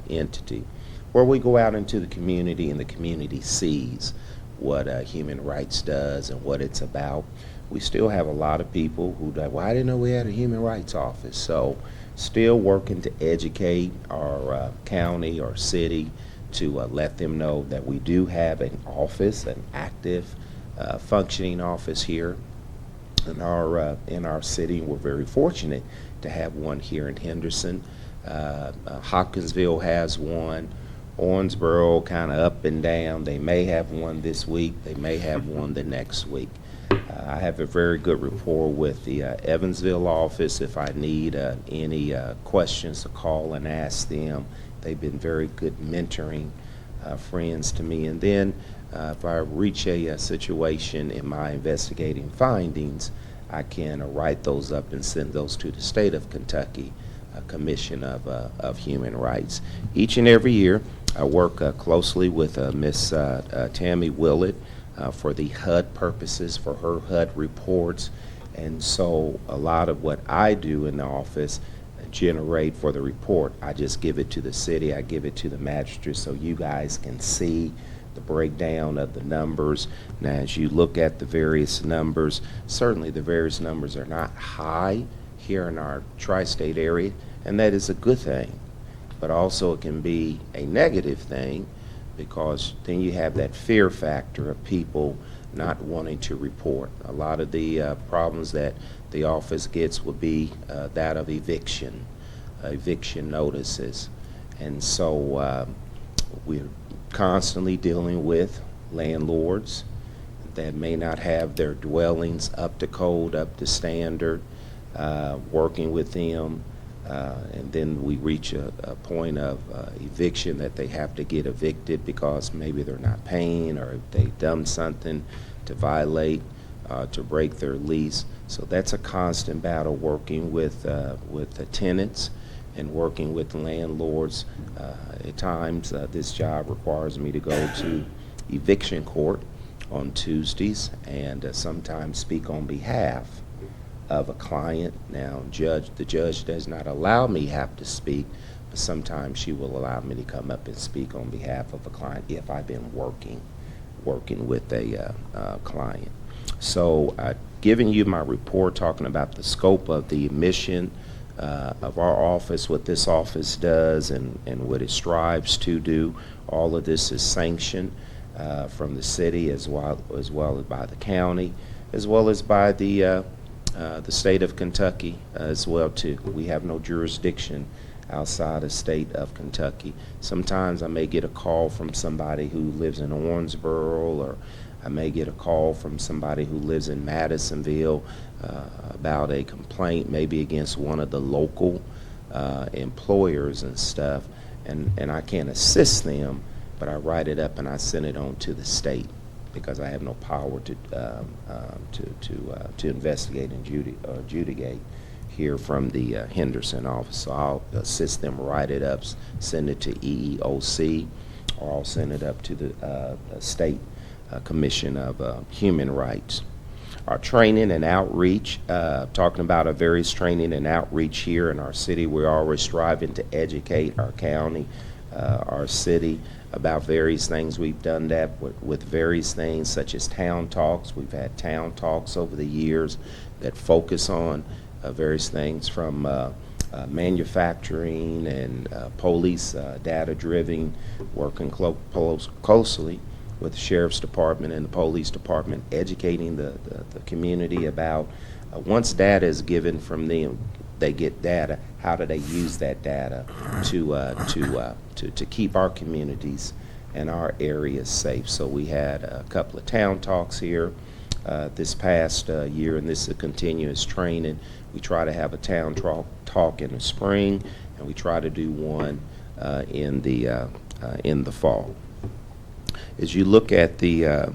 entity where we go out into the community and the community sees what human rights does and what it's about. We still have a lot of people who say, well, I didn't know we had a Human Rights Office. So still working to educate our county or city to let them know that we do have an office, an active functioning office here in our city. We're very fortunate to have one here in Henderson. Hopkinsville has one. Owensboro kind of up and down. They may have one this week. They may have one the next week. I have a very good rapport with the Evansville office. If I need any questions to call and ask them, they've been very good mentoring friends to me. And then if I reach a situation in my investigating findings, I can write those up and send those to the state of Kentucky Commission of Human Rights. Each and every year, I work closely with Miss Tammy Willett for the HUD purposes, for her HUD reports. And so a lot of what I do in the office generate for the report. I just give it to the city, I give it to the magistrates so you guys can see the breakdown of the numbers. Now, as you look at the various numbers, certainly the various numbers are not high here in our tri-state area, and that is a good thing. But also it can be a negative thing because then you have that fear factor of people not wanting to report. A lot of the problems that the office gets would be that of eviction notices. And so we're constantly dealing with landlords, that may not have their dwellings up to code, up to standard, working with them. And then we reach a point of eviction that they have to get evicted because maybe they're not paying or they've done something to violate, to break their lease. So that's a constant battle working with the tenants and working with landlords. At times, this job requires me to go to eviction court on Tuesdays and sometimes speak on behalf of a client. Now, the judge does not allow me have to speak, but sometimes she will allow me to come up and speak on behalf of a client if I've been working with a client. So I've given you my report talking about the scope of the mission of our office, what this office does and what it strives to do. All of this is sanctioned from the city as well as by the county, as well as by the state of Kentucky as well too. We have no jurisdiction outside the state of Kentucky. Sometimes I may get a call from somebody who lives in Owensboro, or I may get a call from somebody who lives in Madisonville about a complaint maybe against one of the local employers and stuff, and I can't assist them, but I write it up and I send it on to the state because I have no power to investigate and adjudicate here from the Henderson office. So I'll assist them write it up, send it to EEOC, or I'll send it up to the state Commission of Human Rights. Our training and outreach, talking about our various training and outreach here in our city. We're always striving to educate our county, our city, about various things. We've done that with various things such as town talks. We've had town talks over the years that focus on various things from manufacturing and police data-driven, working closely with the Sheriff's Department and the Police Department, educating the community about once data is given from them, they get data, how do they use that data to keep our communities and our areas safe. So we had a couple of town talks here this past year, and this is a continuous training. We try to have a town talk in the spring, and we try to do one in the fall. As you look at the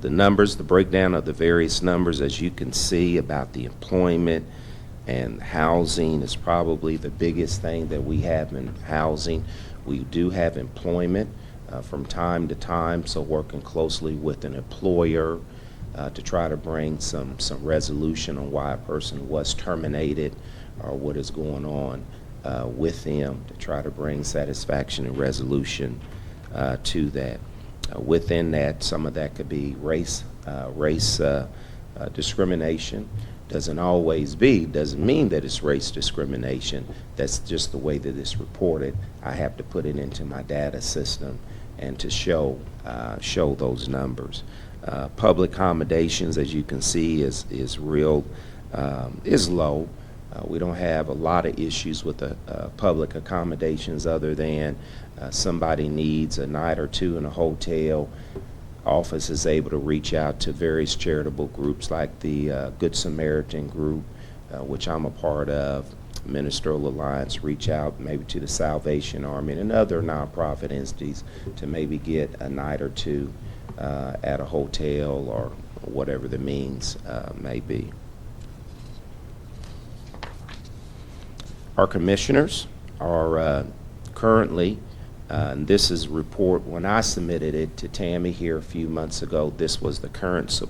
numbers, the breakdown of the various numbers, as you can see about the employment and housing is probably the biggest thing that we have in housing. We do have employment from time to time, so working closely with an employer to try to bring some resolution on why a person was terminated or what is going on with them, to try to bring satisfaction and resolution to that. Within that, some of that could be race discrimination. Doesn't mean that it's race discrimination. That's just the way that it's reported. I have to put it into my data system and to show those numbers. Public accommodations, as you can see, is low. We don't have a lot of issues with the public accommodations other than somebody needs a night or two in a hotel. Office is able to reach out to various charitable groups like the Good Samaritan group, which I'm a part of, Ministerial Alliance, reach out maybe to the Salvation Army and other nonprofit entities to maybe get a night or two at a hotel or whatever the means may be. Our commissioners are currently, and this is a report, when I submitted it to Tammy here a few months ago, this was the current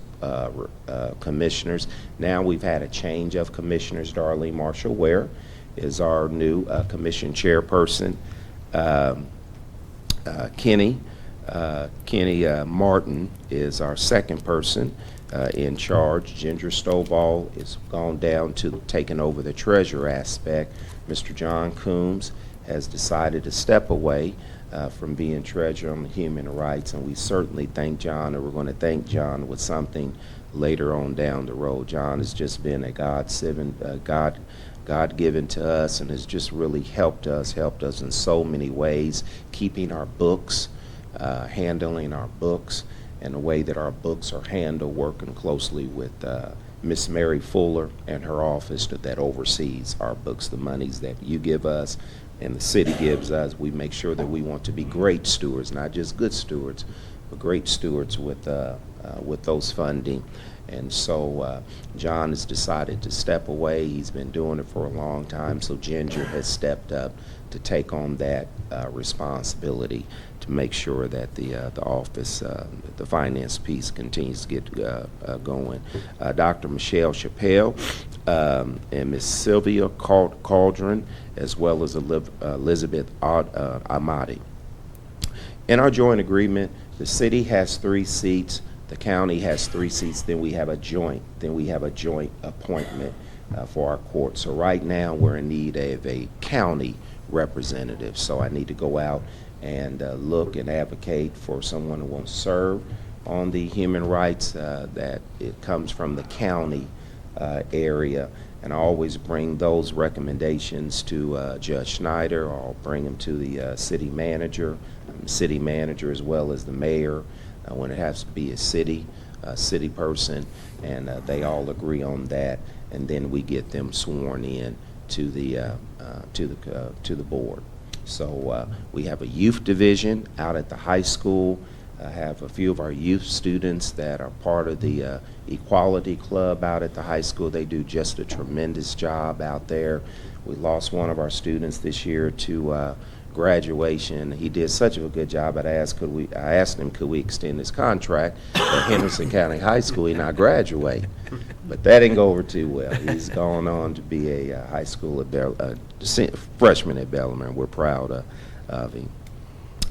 commissioners. Now we've had a change of commissioners. Darlene Marshall Ware is our new commission chairperson. Kenny Martin is our second person in charge. Ginger Stovall is gone down to taking over the treasurer aspect. Mr. John Coombs has decided to step away from being treasurer on the human rights, and we certainly thank John, and we're going to thank John with something later on down the road. John has just been a God-given to us, and has just really helped us in so many ways, keeping our books, handling our books, and the way that our books are handled, working closely with Miss Mary Fuller and her office that oversees our books, the monies that you give us and the city gives us. We make sure that we want to be great stewards, not just good stewards, but great stewards with those funding. And so John has decided to step away. He's been doing it for a long time, so Ginger has stepped up to take on that responsibility to make sure that the office, the finance piece continues to get going. Dr. Michelle Chappelle and Ms. Sylvia Cauldron, as well as Elizabeth Amati. In our joint agreement, the city has 3 seats, the county has 3 seats, then we have a joint appointment for our court. So right now, we're in need of a county representative. So I need to go out and look and advocate for someone who wants to serve on the human rights, that it comes from the county area. And I always bring those recommendations to Judge Schneider, or I'll bring them to the city manager as well as the mayor when it has to be a city person, and they all agree on that, and then we get them sworn in to the board. So we have a youth division out at the high school. I have a few of our youth students that are part of the Equality Club out at the high school. They do just a tremendous job out there. We lost one of our students this year to graduation. He did such a good job. I asked him, could we extend his contract at Henderson County High School? He not graduate, but that didn't go over too well. He's gone on to be a high school freshman at Bellarmine, and we're proud of him.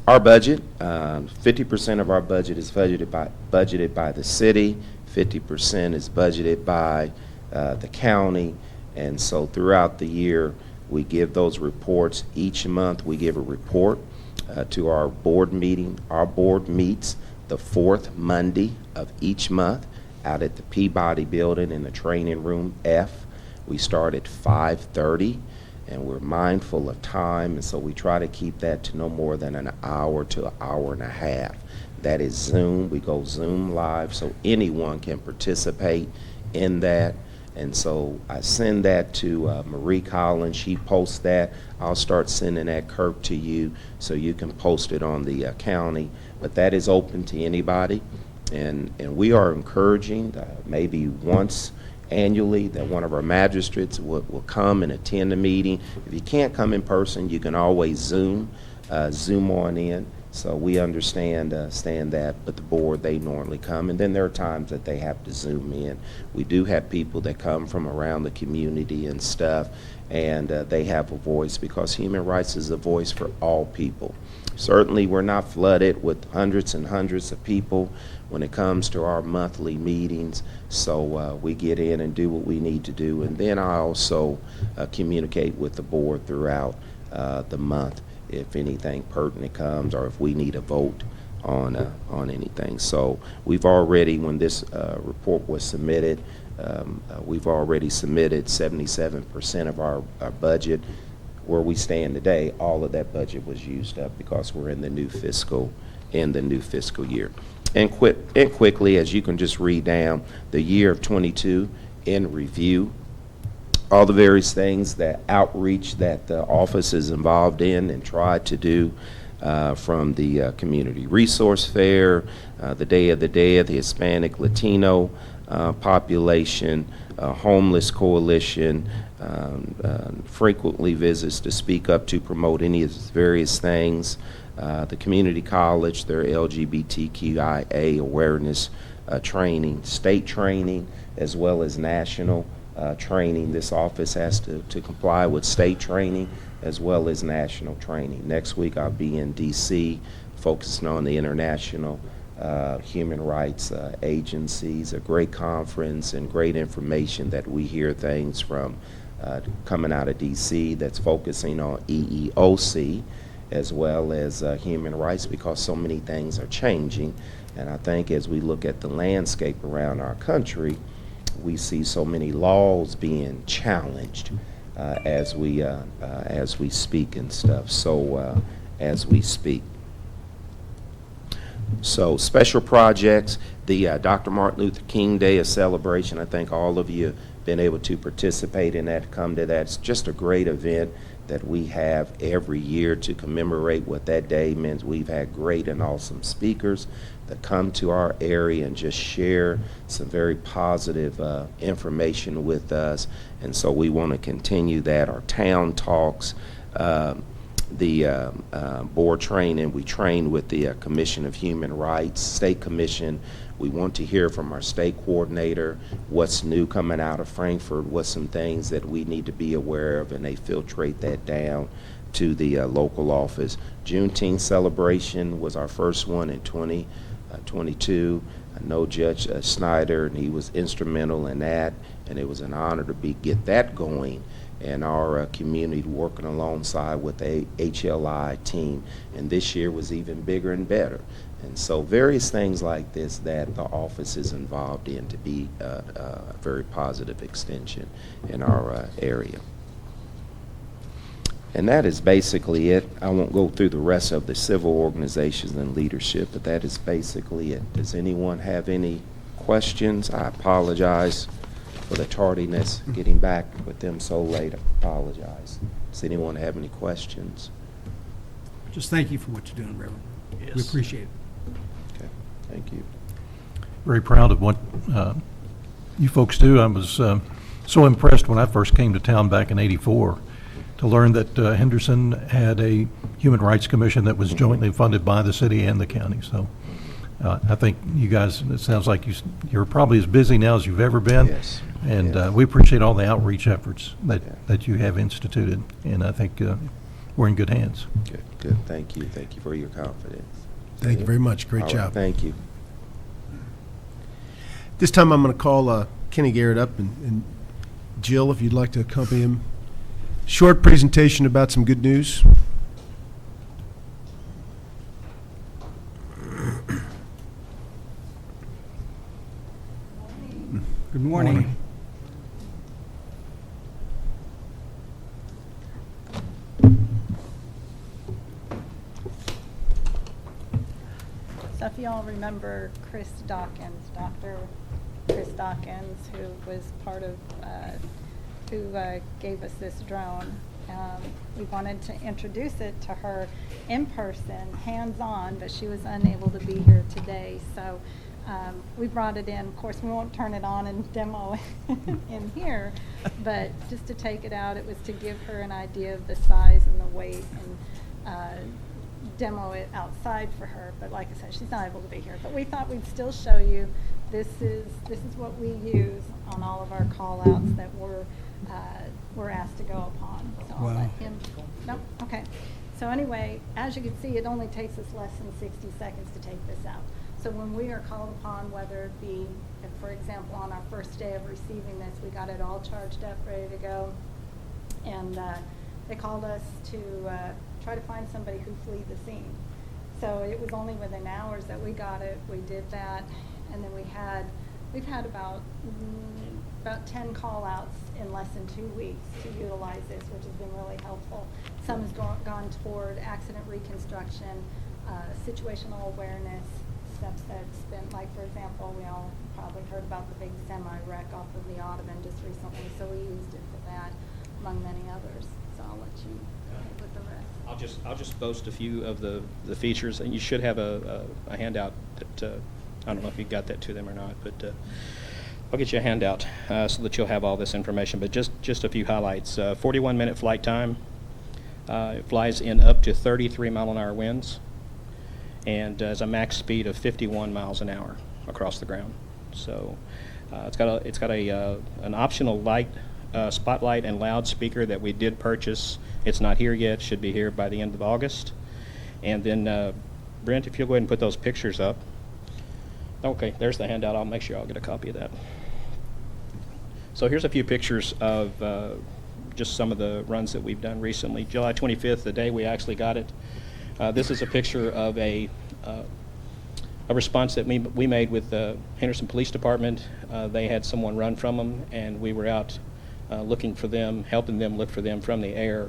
Our budget, 50% of our budget is budgeted by the city, 50% is budgeted by the county, and so throughout the year, we give those reports. Each month, we give a report to our board meeting. Our board meets the 4th Monday of each month out at the Peabody Building in the training room F. We start at 5:30, and we're mindful of time, and so we try to keep that to no more than an hour to an hour and a half. That is Zoom. We go Zoom live, so anyone can participate in that. And so I send that to Marie Collins. She posts that. I'll start sending that, Kirk, to you so you can post it on the county. But that is open to anybody. And we are encouraging maybe once annually that one of our magistrates will come and attend a meeting. If you can't come in person, you can always Zoom on in. So we understand that, but the board, they normally come, and then there are times that they have to Zoom in. We do have people that come from around the community and stuff, and they have a voice, because human rights is a voice for all people. Certainly, we're not flooded with hundreds and hundreds of people when it comes to our monthly meetings, so we get in and do what we need to do, and then I also communicate with the board throughout the month if anything pertinent comes, or if we need a vote on anything. So we've already, when this report was submitted, we've already submitted 77% of our budget. Where we stand today, all of that budget was used up because we're in the new fiscal year. And quickly, as you can just read down, the year of 22 in review, all the various things, that outreach that the office is involved in and tried to do, from the community resource fair, the Day of the Dead, the Hispanic Latino population, homeless coalition, frequently visits to speak up to promote any of these various things, the community college, their LGBTQIA awareness training, state training, as well as national training. This office has to comply with state training as well as national training. Next week I'll be in D.C. focusing on the international human rights agencies, a great conference and great information that we hear things from coming out of D.C. that's focusing on EEOC as well as human rights, because so many things are changing. And I think as we look at the landscape around our country, we see so many laws being challenged as we speak and stuff. So as we speak, So special projects, the Dr. Martin Luther King Day of celebration. I think all of you have been able to participate in that, come to that. It's just a great event that we have every year to commemorate what that day means. We've had great and awesome speakers that come to our area and just share some very positive information with us. And so we want to continue that. Our town talks, the board training, we train with the Commission of Human Rights, State Commission. We want to hear from our state coordinator, what's new coming out of Frankfurt, what's some things that we need to be aware of, and they filtrate that down to the local office. Juneteenth celebration was our first one in 2022. I know Judge Snyder, and he was instrumental in that, and it was an honor to get that going and our community working alongside with the HLI team. And this year was even bigger and better. And so various things like this that the office is involved in to be a very positive extension in our area. And that is basically it. I won't go through the rest of the civil organizations and leadership, but that is basically it. Does anyone have any questions? I apologize for the tardiness, getting back with them so late. I apologize. Does anyone have any questions? Just thank you for what you're doing, Reverend. Yes. We appreciate it. Okay, thank you. Very proud of what you folks do. I was so impressed when I first came to town back in '84 to learn that Henderson had a Human Rights Commission that was jointly funded by the city and the county. So I think you guys, it sounds like you're probably as busy now as you've ever been. Yes. And Yes. we appreciate all the outreach efforts that you have instituted. And I think we're in good hands. Good, good. Thank you. Thank you for your confidence. Thank you very much. Great All right, job. thank you. This time I'm going to call Kenny Garrett up, and Jill, if you'd like to accompany him. Short presentation about some good news. Good morning. So if you all remember Chris Dawkins, Dr. Chris Dawkins, who was part of, who gave us this drone, we wanted to introduce it to her in person, hands-on, but she was unable to be here today. So we brought it in. Of course, we won't turn it on and demo it in here, but just to take it out, it was to give her an idea of the size and the weight and demo it outside for her. But like I said, she's not able to be here. But we thought we'd still show you. This is what we use on all of our call-outs that we're asked to go upon. So I'll let him. Nope. Okay. So anyway, as you can see, it only takes us less than 60 seconds to take this out. So when we are called upon, whether it be, if, for example, on our first day of receiving this, we got it all charged up, ready to go, and they called us to try to find somebody who fled the scene. So it was only within hours that we got it. We did that, and then we've had about 10 call-outs in less than 2 weeks to utilize this, which has been really helpful. Some has gone toward accident reconstruction, situational awareness, steps that's been, like, for example, we all probably heard about the big semi-wreck off of the Audubon just recently, so we used it for that, among many others. So I'll let you go with the rest. I'll just boast a few of the features, and you should have a handout that, I don't know if you got that to them or not, but I'll get you a handout so that you'll have all this information, but just a few highlights. 41-minute flight time. It flies in up to 33-mile-an-hour winds, and has a max speed of 51 miles an hour across the ground. So it's got an optional light, spotlight and loudspeaker that we did purchase. It's not here yet. Should be here by the end of August. And then Brent, if you'll go ahead and put those pictures up. Okay, there's the handout. I'll make sure I'll get a copy of that. So here's a few pictures of just some of the runs that we've done recently. July 25th, the day we actually got it. This is a picture of a response that we made with the Henderson Police Department. They had someone run from them, and we were out looking for them, helping them look for them from the air.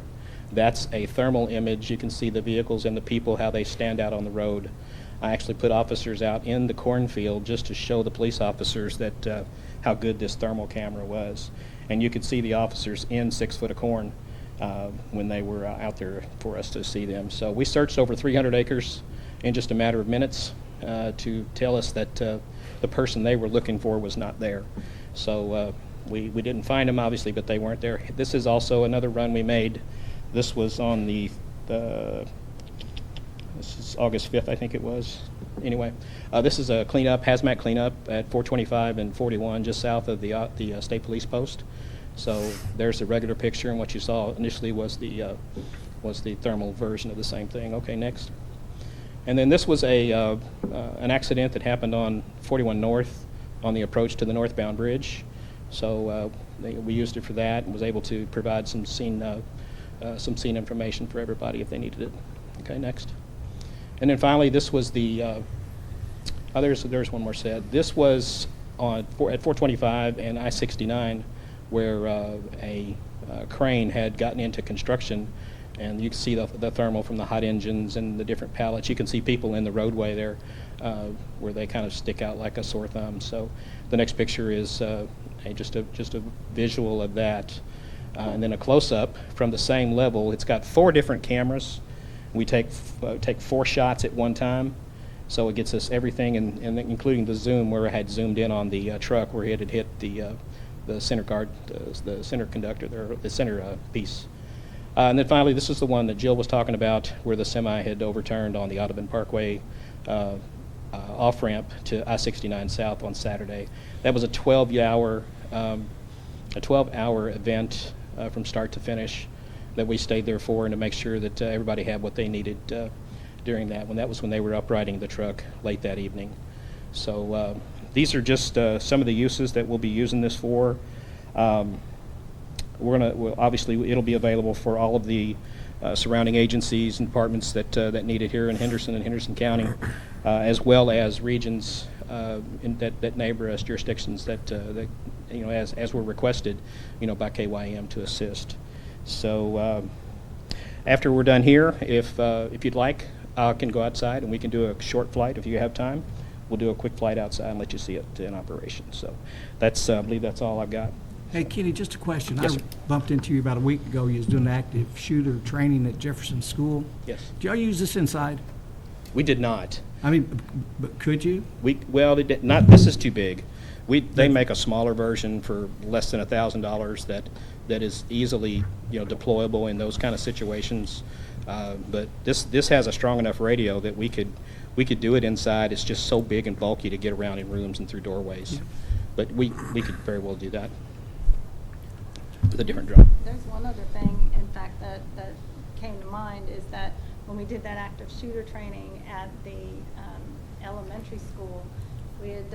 That's a thermal image. You can see the vehicles and the people, how they stand out on the road. I actually put officers out in the cornfield just to show the police officers that how good this thermal camera was. And you could see the officers in 6 foot of corn when they were out there for us to see them. So we searched over 300 acres in just a matter of minutes to tell us that the person they were looking for was not there. So we didn't find them, obviously, but they weren't there. This is also another run we made. This was on this is August 5th, I think it was. Anyway, this is a cleanup, hazmat cleanup at 425 and 41, just south of the state police post. So there's the regular picture, and what you saw initially was the thermal version of the same thing. Okay, next. And then this was an accident that happened on 41 North on the approach to the northbound bridge. So we used it for that and was able to provide some scene information for everybody if they needed it. Okay, next. And then finally, this was the there's one more set. This was at 425 and I-69 where a crane had gotten into construction, and you can see the thermal from the hot engines and the different pallets. You can see people in the roadway there where they kind of stick out like a sore thumb. So the next picture is just a visual of that. And then a close-up from the same level. It's got 4 different cameras. We take 4 shots at one time, so it gets us everything, and including the zoom where I had zoomed in on the truck where it had hit the center guard, the center conductor, the center piece. And then finally, this is the one that Jill was talking about, where the semi had overturned on the Audubon Parkway off-ramp to I-69 South on Saturday. That was a 12-hour event from start to finish that we stayed there for, and to make sure that everybody had what they needed during that. That was when they were uprighting the truck late that evening. So these are just some of the uses that we'll be using this for. Obviously it'll be available for all of the surrounding agencies and departments that need it here in Henderson and Henderson County, as well as regions that neighbor us, jurisdictions that as were requested, by KYM to assist. So after we're done here, if you'd like, I can go outside and we can do a short flight if you have time. We'll do a quick flight outside and let you see it in operation. So that's I believe that's all I've got. Hey, Kenny, just a question. Yes, I sir. bumped into you about a week ago. You was doing active shooter training at Jefferson School. Yes. Do y'all use this inside? We did not. I mean, but could you? Well, they did not. This is too big. They make a smaller version for less than $1,000 that is easily deployable in those kind of situations. But this has a strong enough radio that we could do it inside. It's just so big and bulky to get around in rooms and through doorways. Yeah. But we could very well do that with a different drone. There's one other thing, in fact, that came to mind is that when we did that active shooter training at the elementary school, we had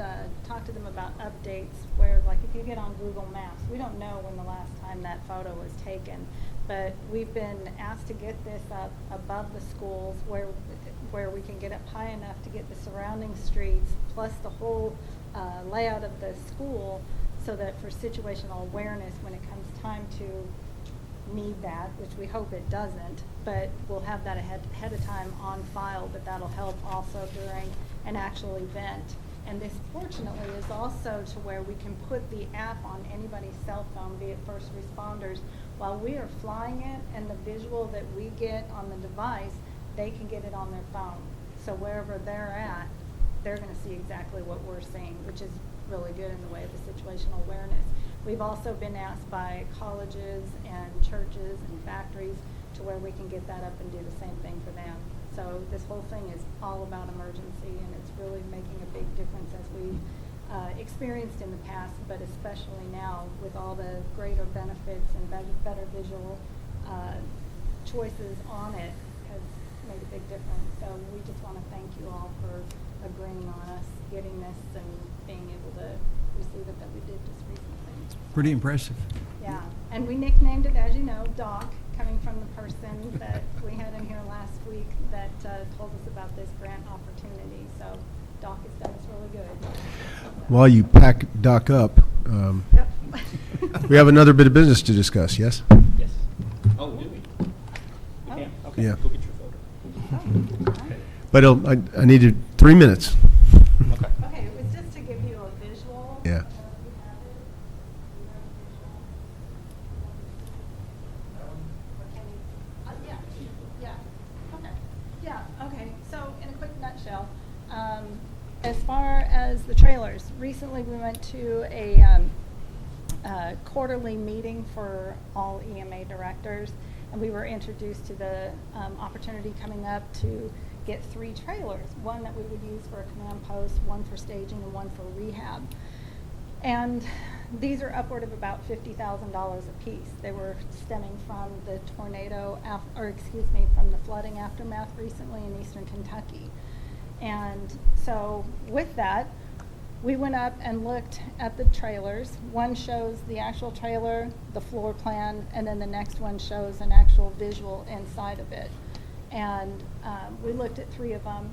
talked to them about updates where, like, if you get on Google Maps, we don't know when the last time that photo was taken, but we've been asked to get this up above the schools where we can get up high enough to get the surrounding streets plus the whole layout of the school, so that for situational awareness, when it comes time to need that, which we hope it doesn't, but we'll have that ahead of time on file, but that'll help also during an actual event. And this, fortunately, is also to where we can put the app on anybody's cell phone, be it first responders, while we are flying it, and the visual that we get on the device, they can get it on their phone. So wherever they're at, they're going to see exactly what we're seeing, which is really good in the way of the situational awareness. We've also been asked by colleges and churches and factories to where we can get that up and do the same thing for them. So this whole thing is all about emergency, and it's really making a big difference as we've experienced in the past, but especially now with all the greater benefits and better visual choices on it has made a big difference. So we just want to thank you all for agreeing on us getting this and being able to receive it that we did just recently. Pretty impressive. Yeah, and we nicknamed it, as you know, Doc, coming from the person that we had in here last week that told us about this grant opportunity. So Doc has done us really good. While you pack Doc up, Yep. we have another bit of business to discuss, yes? Yes. Oh, do we? You can? Okay. Yeah. Go get your photo. But I needed 3 minutes. Okay, it was just to give you a visual. Yeah. Okay, so in a quick nutshell, as far as the trailers, recently we went to a quarterly meeting for all EMA directors, and we were introduced to the opportunity coming up to get 3 trailers, one that we would use for a command post, one for staging, and one for rehab. And these are upward of about $50,000 a piece. They were stemming from the from the flooding aftermath recently in eastern Kentucky. And so with that, we went up and looked at the trailers. One shows the actual trailer, the floor plan, and then the next one shows an actual visual inside of it. And we looked at 3 of them,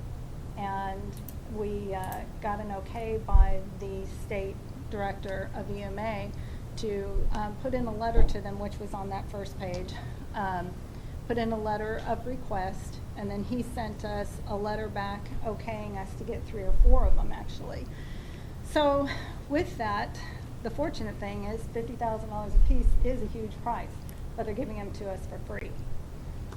and we got an okay by the state director of EMA to put in a letter to them, which was on that first page, put in a letter of request, and then he sent us a letter back okaying us to get 3 or 4 of them actually. So with that, the fortunate thing is $50,000 a piece is a huge price, but they're giving them to us for free.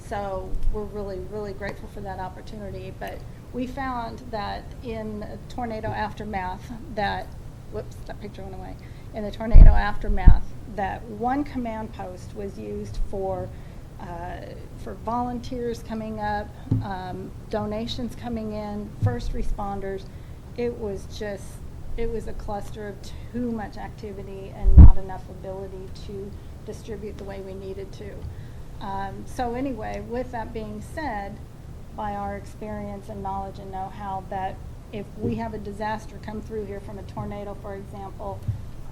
So we're really, really grateful for that opportunity. But we found that in the tornado aftermath that, whoops, that picture went away. In the tornado aftermath, that one command post was used for volunteers coming up, donations coming in, first responders. It was a cluster of too much activity and not enough ability to distribute the way we needed to. So anyway, with that being said, by our experience and knowledge and know-how, that if we have a disaster come through here from a tornado, for example,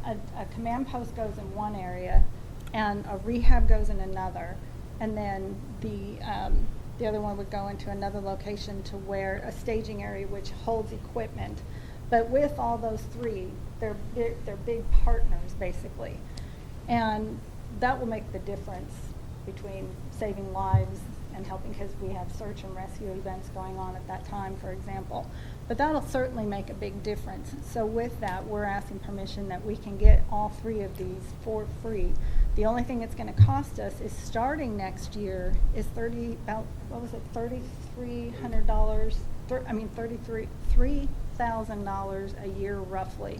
a command post goes in one area and a rehab goes in another, and then the other one would go into another location to where a staging area which holds equipment. But with all those 3, they're big partners basically, and that will make the difference between saving lives and helping, because we have search and rescue events going on at that time, for example. But that'll certainly make a big difference. So with that, we're asking permission that we can get all 3 of these for free. The only thing it's going to cost us is, starting next year, is $3,300. $3,000 a year roughly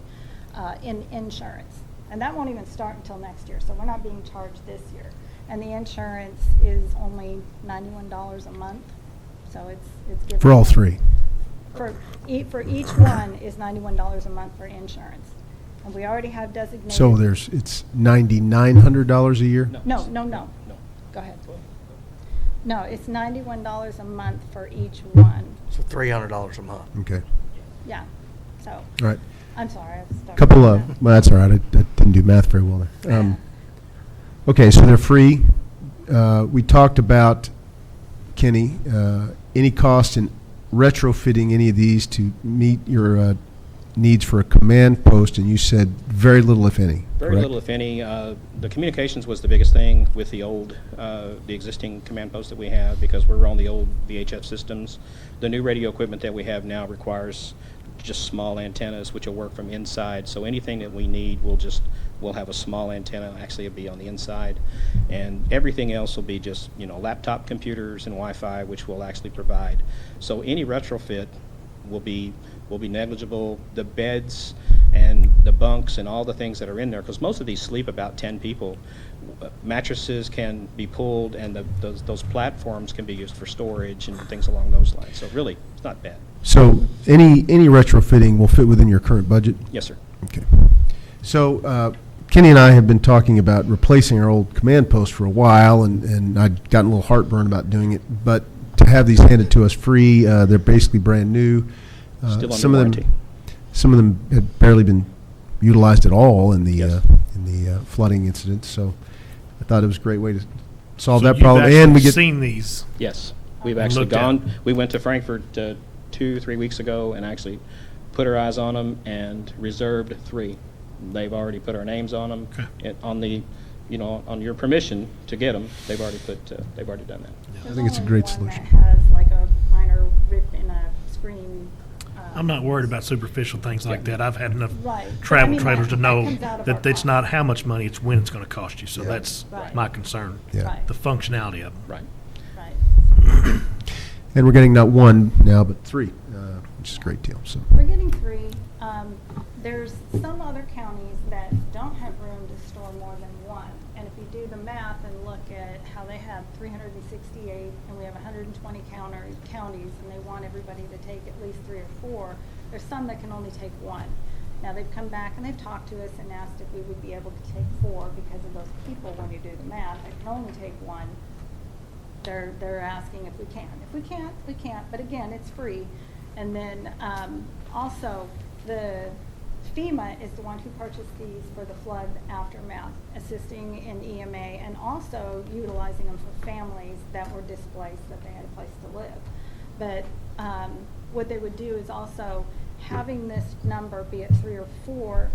in insurance, and that won't even start until next year. So we're not being charged this year, and the insurance is only $91 a month. So it's given For all 3? For each one is $91 a month for insurance, and we already have designated. So it's $9,900 a year? No. Go ahead. No, it's $91 a month for each one. So $300 a month. Okay. Yeah. So. All right. I'm sorry. I was stuck. Well, that's all right. I didn't do math very well there. Okay, so they're free. We talked about, Kenny, any cost in retrofitting any of these to meet your needs for a command post, and you said very little, if any. Very correct? little, if any. The communications was the biggest thing with the existing command post that we have, because we're on the old VHF systems. The new radio equipment that we have now requires just small antennas, which will work from inside. So anything that we need, we'll have a small antenna. Actually, it'll be on the inside, and everything else will be just laptop computers and Wi-Fi, which we'll actually provide. So any retrofit will be negligible. The beds and the bunks and all the things that are in there, because most of these sleep about 10 people. Mattresses can be pulled, and those platforms can be used for storage and things along those lines. So really, it's not bad. So any retrofitting will fit within your current budget? Yes, sir. Okay. So Kenny and I have been talking about replacing our old command post for a while, and I'd gotten a little heartburn about doing it. But to have these handed to us free, they're basically brand new. Still under warranty. Some of them had barely been utilized at all in the flooding incident. So I thought it was a great way to solve that problem. And we get seen these. Yes, we've actually gone. We went to Frankfurt 2-3 weeks ago and actually put our eyes on them and reserved 3. They've already put our names on them. Okay. On the you know, on your permission to get them, they've already done that. I think it's a great There's only solution. one that has like a minor rip in a screen. I'm not worried about superficial things like that. I've had enough Right. But I travel mean, trailers to that know comes out of our that it's pocket. not how much money, it's when it's going to cost you. So that's Right. my concern. Yeah. Right. The functionality of them. Right. Right. And we're getting not one now, but three, which is a great deal, so. We're getting three. There's some other counties that don't have room to store more than one. And if you do the math and look at how they have 368 and we have 120 counties and they want everybody to take at least 3 or 4, there's some that can only take one. Now they've come back and they've talked to us and asked if we would be able to take 4 because of those people when you do the math. I can only take one. They're asking if we can. If we can't, we can't. But again, it's free. And then also the FEMA is the one who purchased these for the flood aftermath, assisting in EMA and also utilizing them for families that were displaced, that they had a place to live. But what they would do is also having this number be at 3 or 4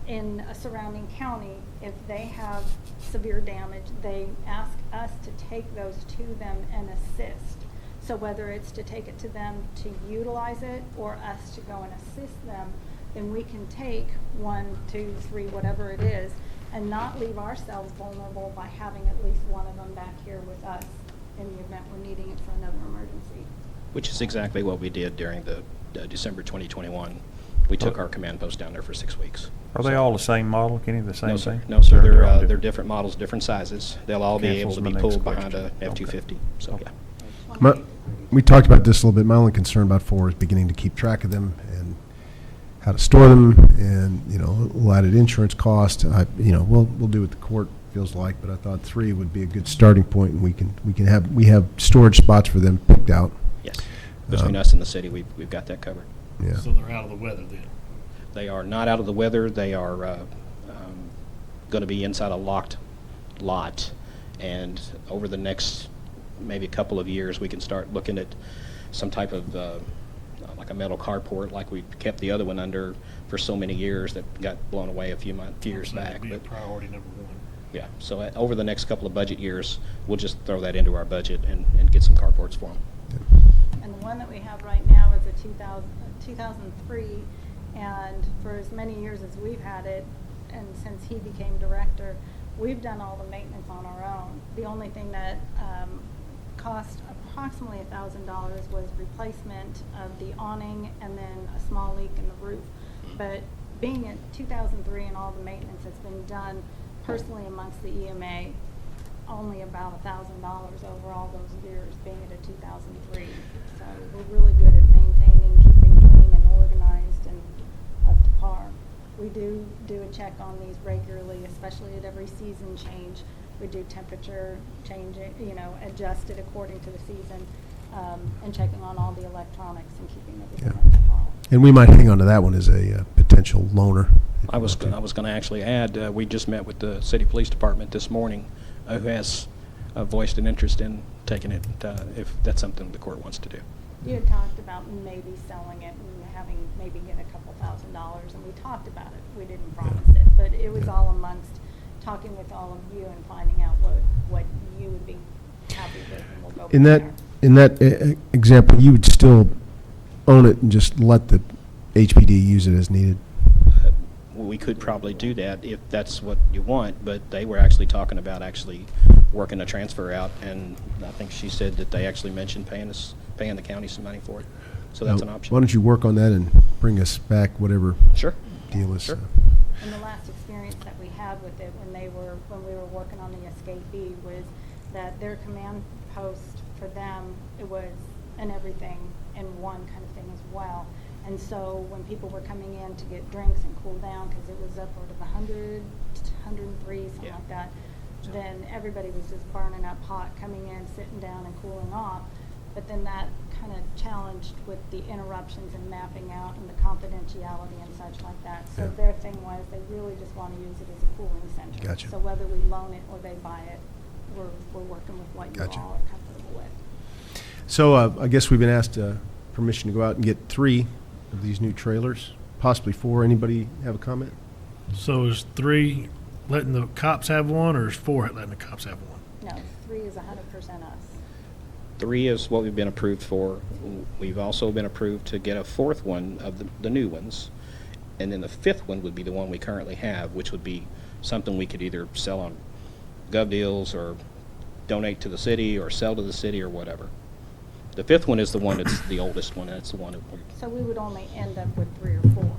in a surrounding county. If they have severe damage, they ask us to take those to them and assist. So whether it's to take it to them to utilize it or us to go and assist them, then we can take 1, 2, 3, whatever it is, and not leave ourselves vulnerable by having at least one of them back here with us in the event we're needing it for another emergency. Which is exactly what we did during the December 2021. We took our command post down there for 6 weeks. Are they all the same model, Kenny, the same No, sir. thing? No, sir. all They're different models, different sizes. They'll all be able Cancels to my be next pulled behind a question. F-250. So, Okay. yeah. We talked about this a little bit. My only concern about 4 is beginning to keep track of them and how to store them and, you know, a little added insurance cost. We'll do what the court feels like, but I thought 3 would be a good starting point, and we have storage spots for them picked out. Yes. Between us and the city, we've got that covered. Yeah. So they're out of the weather then. They are not out of the weather. They are going to be inside a locked lot. And over the next maybe a couple of years, we can start looking at some type of like a metal carport, like we kept the other one under for so many years that got blown away a few years So back. that'd be a But priority number 1. yeah, so over the next couple of budget years, we'll just throw that into our budget and get some carports for them. And the one that we have right now is a 2003, and for as many years as we've had it, and since he became director, we've done all the maintenance on our own. The only thing that cost approximately $1,000 was replacement of the awning and then a small leak in the roof. But being at 2003 and all the maintenance that's been done personally amongst the EMA, only about $1,000 over all those years being at a 2003. So we're really good at maintaining, keeping clean and organized and up to par. We do a check on these regularly, especially at every season change. We do temperature change, adjust it according to the season, and checking on all the electronics and keeping everything up to par. And we might hang on to that one as a potential loaner. I was going to actually add, we just met with the city police department this morning, who has voiced an interest in taking it, if that's something the court wants to do. You had talked about maybe selling it and maybe get a couple $1,000s, and we talked about it. We didn't promise it, but it was all amongst talking with all of you and finding out what you would be happy with, and we'll go from there. In that example, you would still own it and just let the HPD use it as needed. We could probably do that if that's what you want, but they were actually talking about actually working a transfer out, and I think she said that they actually mentioned paying the county some money for it. So that's an option. Why don't you work on that and bring us back whatever Sure. deal is. Sure. And the last experience that we had with it when we were working on the escapee was that their command post for them, it was an everything in one kind of thing as well. And so when people were coming in to get drinks and cool down, because it was upward of 100, 103, something Yeah. like that, then everybody was just burning up hot, coming in, sitting down and cooling off. But then that kind of challenged with the interruptions and mapping out and the confidentiality and such like that. So their thing was they really just want to use it as a cooling center. Gotcha. So whether we loan it or they buy it, we're working with what Gotcha. you all are comfortable with. So I guess we've been asked permission to go out and get 3 of these new trailers, possibly 4. Anybody have a comment? So is 3 letting the cops have one, or is 4 letting the cops have one? No, 3 is 100% us. 3 is what we've been approved for. We've also been approved to get a 4th one of the new ones. And then the 5th one would be the one we currently have, which would be something we could either sell on Gov Deals or donate to the city or sell to the city or whatever. The 5th one is the one that's the oldest one, and it's the one that So we would only end up with 3 or 4,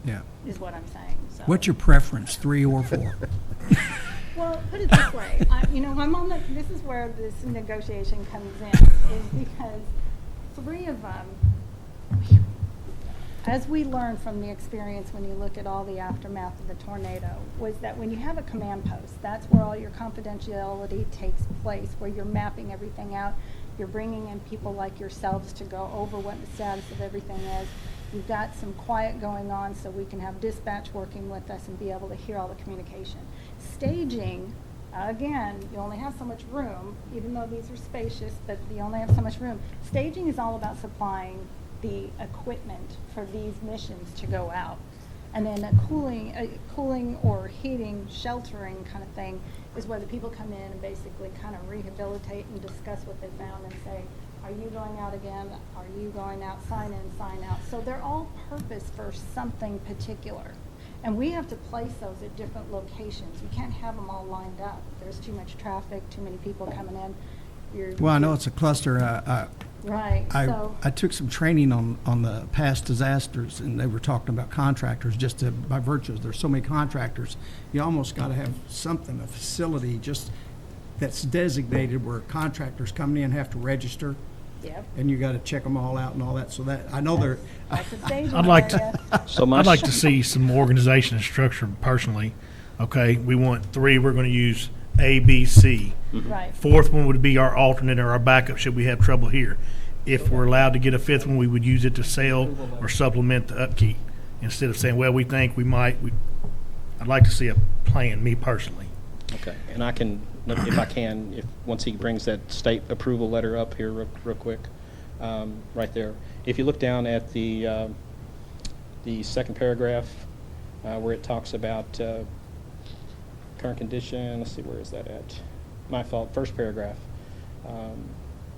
Yeah. is what I'm saying. So. What's your preference, 3 or 4? Well, put it this way, I'm on this is where this negotiation comes in, is because 3 of them, as we learned from the experience when you look at all the aftermath of the tornado, was that when you have a command post, that's where all your confidentiality takes place, where you're mapping everything out, you're bringing in people like yourselves to go over what the status of everything is. You've got some quiet going on so we can have dispatch working with us and be able to hear all the communication. Staging, again, you only have so much room, even though these are spacious, but you only have so much room. Staging is all about supplying the equipment for these missions to go out. And then a cooling or heating, sheltering kind of thing is where the people come in and basically kind of rehabilitate and discuss what they found and say, are you going out again? Are you going out? Sign in, sign out. So they're all purpose for something particular. And we have to place those at different locations. We can't have them all lined up. There's too much traffic, too many people coming in. Well, I know it's a cluster. Right. I took some training on the past disasters, and they were talking about contractors. By virtue of there's so many contractors, you almost got to have something, a facility just that's designated where contractors coming in have to register. Yep. And you got to check them all out and all that. So that I know they're. I'd like to see some organization and structure personally. Okay, we want 3. We're going to use A, B, C. Right. 4th one would be our alternate or our backup should we have trouble here. If we're allowed to get a 5th one, we would use it to sell or supplement the upkeep instead of saying, well, we think we might. I'd like to see a plan, me personally. Okay, and I can, if I can, once he brings that state approval letter up here real quick, right there. If you look down at the second paragraph where it talks about current condition, let's see, where is that at? My fault, first paragraph.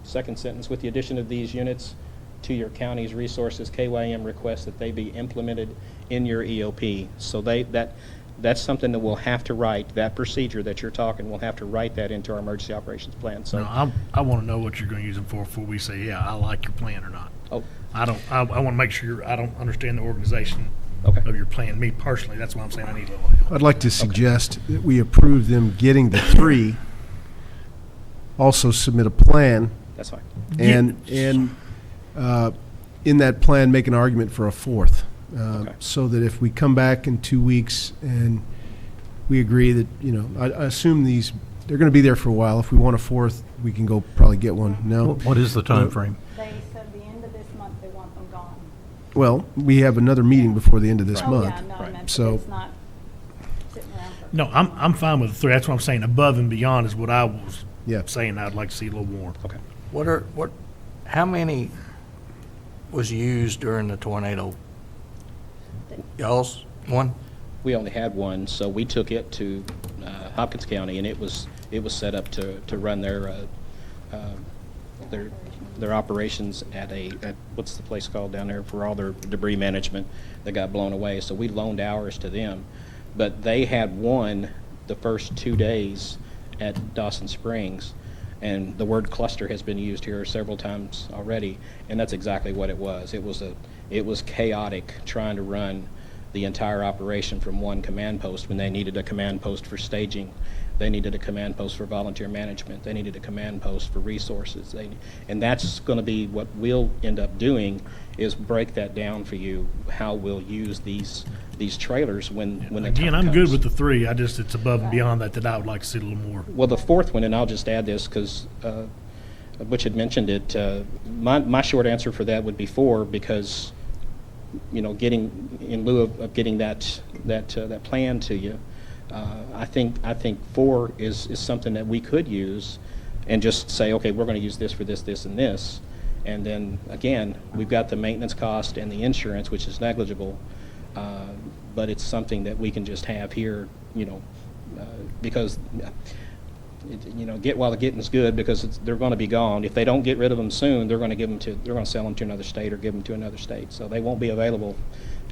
Second sentence, with the addition of these units to your county's resources, KYM requests that they be implemented in your EOP. So that's something that we'll have to write, that procedure that you're talking, we'll have to write that into our emergency operations plan. So No, I want to know what you're going to use them for before we say, yeah, I like your plan or not. Oh. I want to make sure I don't understand the organization of your plan. Me personally, that's why I'm saying I need a little help. I'd like to suggest that we approve them getting the 3, also submit a plan. That's fine. And in that plan, make an argument for a 4th. So that if we come back in 2 weeks and we agree that, I assume they're going to be there for a while. If we want a 4th, we can go probably get one. No? What is the time frame? They said the end of this month they want them gone. Well, we have another meeting before the end of this month. Yeah, no, I meant So it's not sitting around for. No, I'm fine with the 3. That's what I'm saying. Above and beyond is what I was saying. I'd like to see a little more. Okay. How many was used during the tornado? Y'all's one? We only had one, so we took it to Hopkins County, and it was set up to run their operations at what's the place called down there for all their debris management that got blown away. So we loaned ours to them, but they had one the first 2 days at Dawson Springs, and the word cluster has been used here several times already, and that's exactly what it was. It was chaotic trying to run the entire operation from one command post when they needed a command post for staging. They needed a command post for volunteer management. They needed a command post for resources. And that's going to be what we'll end up doing, is break that down for you, how we'll use these trailers when the Again, time I'm comes. good with the 3. It's above and beyond that I would like to see a little more. Well, the 4th one, and I'll just add this because Butch had mentioned it, my short answer for that would be 4, because getting in lieu of getting that plan to you, I think 4 is something that we could use and just say, okay, we're going to use this for this, this, and this, and then again we've got the maintenance cost and the insurance, which is negligible, but it's something that we can just have here, because while the getting's good, because they're going to be gone. If they don't get rid of them soon, they're going to sell them to another state or give them to another state. So they won't be available.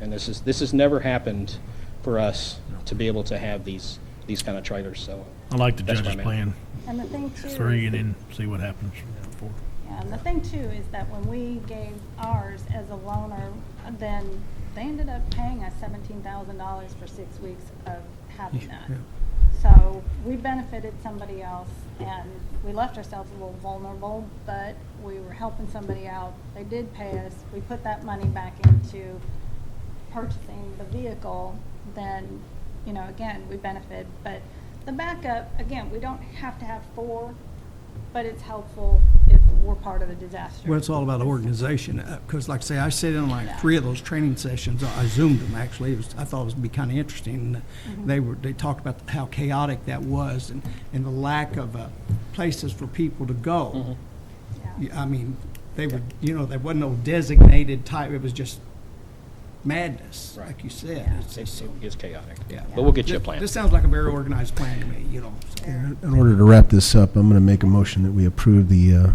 And this has never happened for us to be able to have these kind of trailers. So I like the that's judge's where I'm at. plan. And the thing too. 3 and then see what happens. Yeah, and the thing too is that when we gave ours as a loaner, then they ended up paying us $17,000 for 6 weeks of having that. So we benefited somebody else, and we left ourselves a little vulnerable, but we were helping somebody out. They did pay us. We put that money back into purchasing the vehicle. Then, again, we benefit. But the backup, again, we don't have to have 4, but it's helpful if we're part of a disaster. Well, it's all about organization, because like I say, I sat in like 3 of those training sessions. I Zoomed them, actually. I thought it would be kind of interesting. They talked about how chaotic that was and the lack of places for people to go. I mean, there wasn't no designated type. It was just madness, like you said. It's chaotic. Yeah. But we'll get you a plan. This sounds like a very organized plan to me, so. In order to wrap this up, I'm going to make a motion that we approve the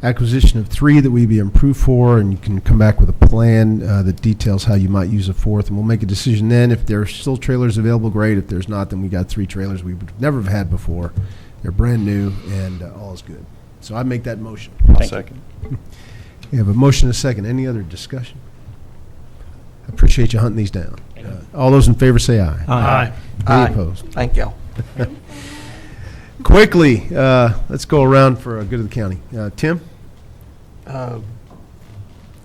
acquisition of 3 that we'd be approved for, and you can come back with a plan that details how you might use a 4th, and we'll make a decision then. If there are still trailers available, great. If there's not, then we got 3 trailers we would never have had before. They're brand new, and all is good. So I make that motion. Second. We have a motion and a second. Any other discussion? I appreciate you hunting these down. All those in favor say aye. Aye. Any opposed? Thank y'all. Quickly, let's go around for good of the county. Tim?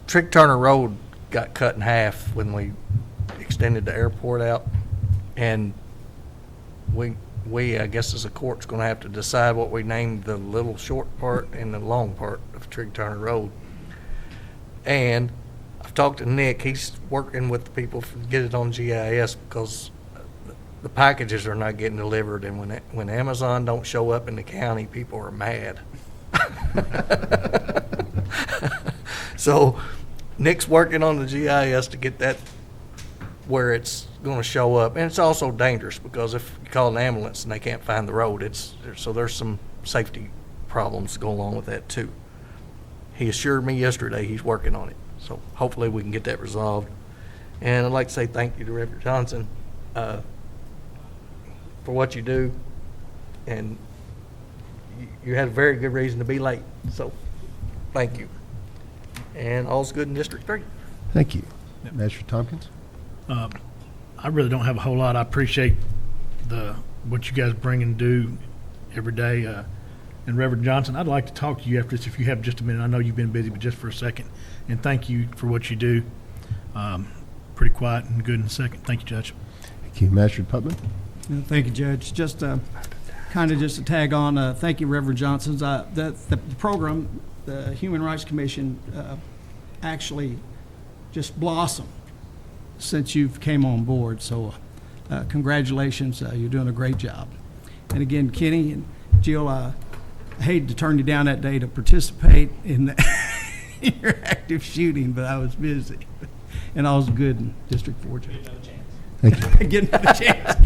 Trick Turner Road got cut in half when we extended the airport out, and we I guess as a court's going to have to decide what we named the little short part and the long part of Trick Turner Road. And I've talked to Nick. He's working with the people to get it on GIS because the packages are not getting delivered, and when Amazon don't show up in the county, people are mad. So Nick's working on the GIS to get that where it's going to show up, and it's also dangerous because if you call an ambulance and they can't find the road, so there's some safety problems going along with that too. He assured me yesterday he's working on it, so hopefully we can get that resolved. And I'd like to say thank you to Reverend Johnson for what you do, and you had a very good reason to be late, so thank you. And all's good in District 3. Thank you. Magistrate Tompkins? I really don't have a whole lot. I appreciate what you guys bring and do every day. And Reverend Johnson, I'd like to talk to you after this if you have just a minute. I know you've been busy, but just for a second. And thank you for what you do. Pretty quiet and good in a second. Thank you, Judge. Thank you. Magistrate Putman? Thank you, Judge. Just kind of just to tag on, thank you, Reverend Johnson. The program, the Human Rights Commission, actually just blossomed since you've came on board. So congratulations. You're doing a great job. And again, Kenny and Jill, I hated to turn you down that day to participate in your active shooting, but I was busy. And I was good in District 4. Thank you. Getting another chance.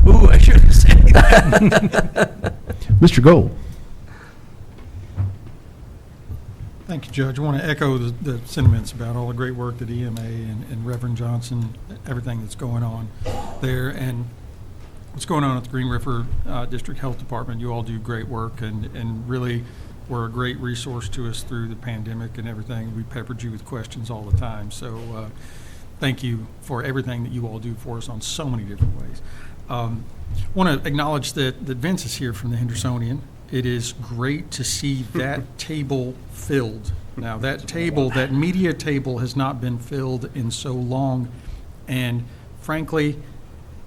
Ooh, I should have said that. Mr. Gold? Thank you, Judge. I want to echo the sentiments about all the great work that EMA and Reverend Johnson, everything that's going on there, and what's going on at the Green River District Health Department. You all do great work and really were a great resource to us through the pandemic and everything. We peppered you with questions all the time. So thank you for everything that you all do for us on so many different ways. Want to acknowledge that Vince is here from the Hendersonian. It is great to see that table filled. Now, that media table has not been filled in so long, and frankly,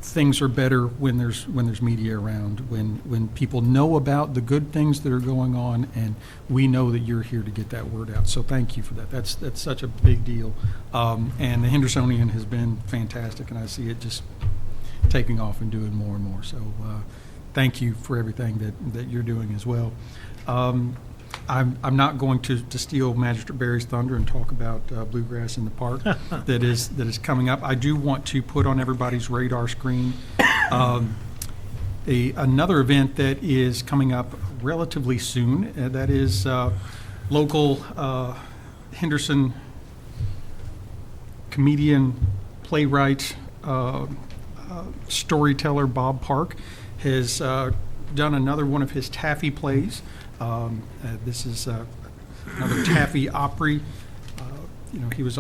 things are better when there's media around, when people know about the good things that are going on, and we know that you're here to get that word out. So thank you for that. That's such a big deal. And the Hendersonian has been fantastic, and I see it just taking off and doing more and more. So thank you for everything that you're doing as well. I'm not going to steal Magistrate Barry's thunder and talk about Bluegrass in the Park that is coming up. I do want to put on everybody's radar screen another event that is coming up relatively soon. That is local Henderson comedian, playwright, storyteller Bob Park has done another one of his taffy plays. This is another taffy Opry. He was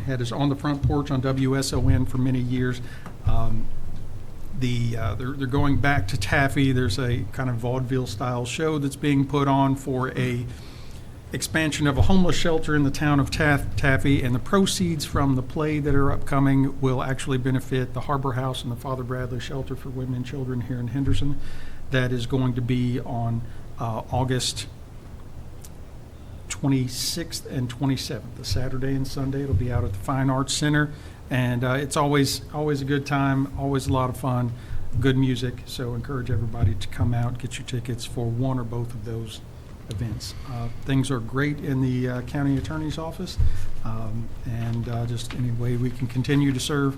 had his On the Front Porch on WSON for many years. They're going back to taffy. There's a kind of vaudeville style show that's being put on for a expansion of a homeless shelter in the town of Taffy, and the proceeds from the play that are upcoming will actually benefit the Harbor House and the Father Bradley Shelter for Women and Children here in Henderson. That is going to be on August 26th and 27th, the Saturday and Sunday. It'll be out at the Fine Arts Center, and it's always a good time, always a lot of fun, good music. So encourage everybody to come out, get your tickets for one or both of those events. Things are great in the county attorney's office, and just any way we can continue to serve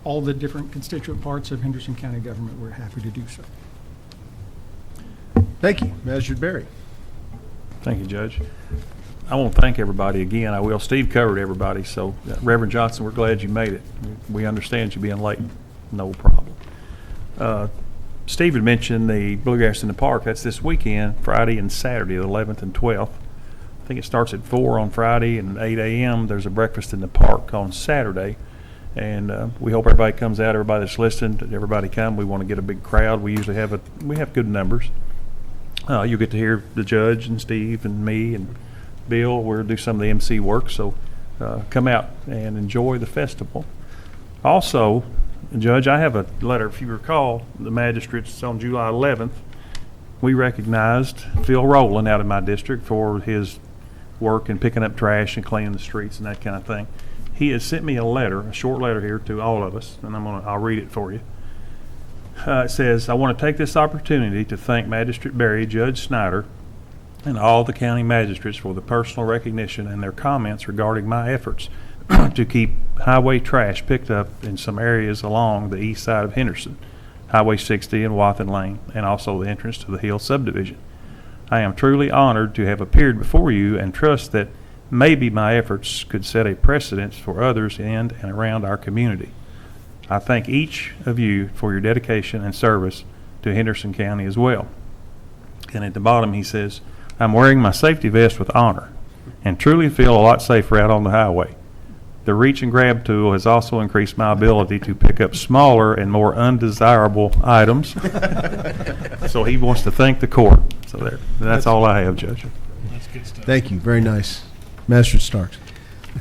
all the different constituent parts of Henderson County government, we're happy to do so. Thank you. Magistrate Berry. Thank you, Judge. I want to thank everybody again. I will. Steve covered everybody, so Reverend Johnson, we're glad you made it. We understand you being late. No problem. Steve had mentioned the Bluegrass in the Park. That's this weekend, Friday and Saturday, the 11th and 12th. I think it starts at 4 on Friday and 8 a.m. There's a breakfast in the park on Saturday. And we hope everybody comes out, everybody that's listened, everybody come. We want to get a big crowd. We usually have good numbers. You'll get to hear the judge and Steve and me and Bill. We'll do some of the MC work, so come out and enjoy the festival. Also, Judge, I have a letter, if you recall, the magistrates on July 11th, we recognized Phil Rowland out of my district for his work in picking up trash and cleaning the streets and that kind of thing. He has sent me a letter, a short letter here to all of us, and I'll read it for you. It says, I want to take this opportunity to thank Magistrate Berry, Judge Snyder, and all the county magistrates for the personal recognition and their comments regarding my efforts to keep highway trash picked up in some areas along the east side of Henderson, Highway 60 and Wathen Lane, and also the entrance to the Hill subdivision. I am truly honored to have appeared before you and trust that maybe my efforts could set a precedent for others in and around our community. I thank each of you for your dedication and service to Henderson County as well. And at the bottom he says, I'm wearing my safety vest with honor and truly feel a lot safer out on the highway. The reach and grab tool has also increased my ability to pick up smaller and more undesirable items. So he wants to thank the court. So that's all I have, Judge. That's good stuff. Thank you. Very nice. Magistrate Starks.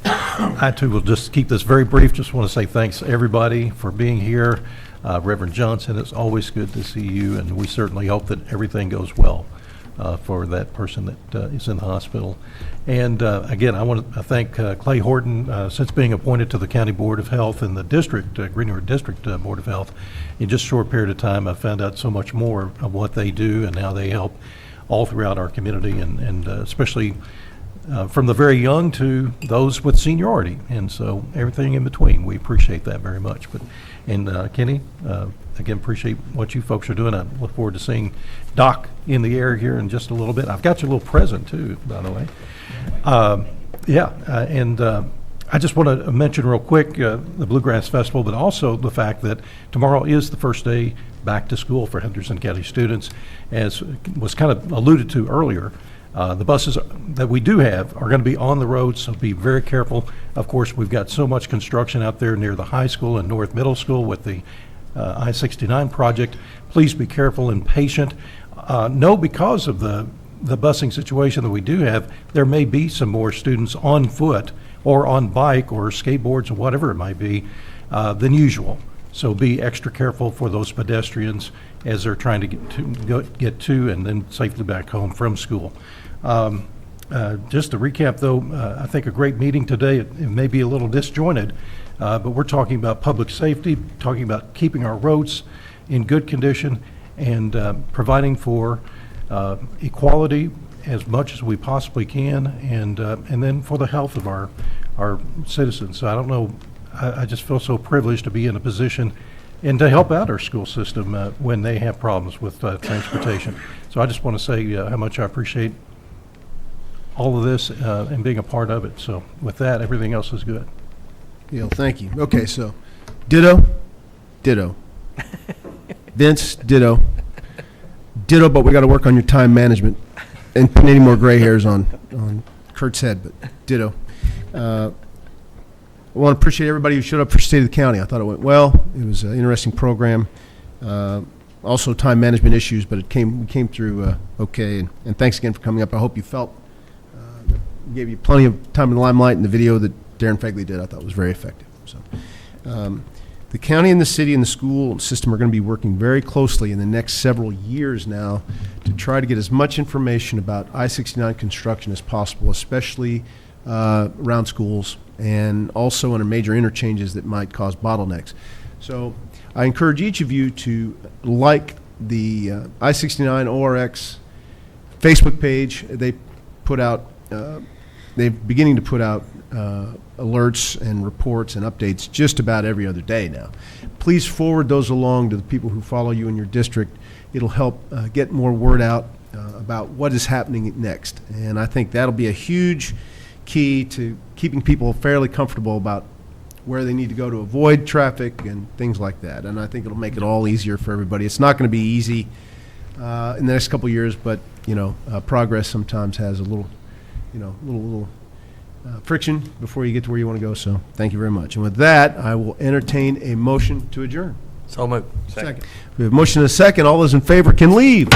I too will just keep this very brief. Just want to say thanks to everybody for being here. Reverend Johnson, it's always good to see you, and we certainly hope that everything goes well for that person that is in the hospital. And again, I want to thank Clay Horton. Since being appointed to the County Board of Health and the district, Green River District Board of Health, in just a short period of time, I found out so much more of what they do and how they help all throughout our community, and especially from the very young to those with seniority, and so everything in between. We appreciate that very much. And Kenny, again, appreciate what you folks are doing. I look forward to seeing Doc in the air here in just a little bit. I've got you a little present too, by the way. I just want to mention real quick the Bluegrass Festival, but also the fact that tomorrow is the first day back to school for Henderson County students, as was kind of alluded to earlier. The buses that we do have are going to be on the road, so be very careful. Of course, we've got so much construction out there near the high school and North Middle School with the I-69 project. Please be careful and patient. Know because of the busing situation that we do have, there may be some more students on foot or on bike or skateboards or whatever it might be than usual. So be extra careful for those pedestrians as they're trying to get to and then safely back home from school. Just to recap, though, I think a great meeting today. It may be a little disjointed, but we're talking about public safety, talking about keeping our roads in good condition, and providing for equality as much as we possibly can, and then for the health of our citizens. So I don't know, I just feel so privileged to be in a position and to help out our school system when they have problems with transportation. So I just want to say how much I appreciate all of this and being a part of it. So with that, everything else is good. Neil, thank you. Okay, so ditto, ditto. Vince, ditto. Ditto, but we got to work on your time management and put any more gray hairs on Kurt's head, but ditto. I want to appreciate everybody who showed up for State of the County. I thought it went well. It was an interesting program. Also time management issues, but we came through okay. And thanks again for coming up. I hope you felt gave you plenty of time in the limelight, and the video that Darren Fegley did I thought was very effective. So, the county and the city and the school system are going to be working very closely in the next several years now to try to get as much information about I-69 construction as possible, especially around schools and also under major interchanges that might cause bottlenecks. So I encourage each of you to like the I-69 ORX Facebook page. They put out, they're beginning to put out alerts and reports and updates just about every other day now. Please forward those along to the people who follow you in your district. It'll help get more word out about what is happening next. And I think that'll be a huge key to keeping people fairly comfortable about where they need to go to avoid traffic and things like that. And I think it'll make it all easier for everybody. It's not going to be easy in the next couple of years, but progress sometimes has a little, little friction before you get to where you want to go. So thank you very much. And with that, I will entertain a motion to adjourn. So moved. Second. We have a motion and a second. All those in favor can leave.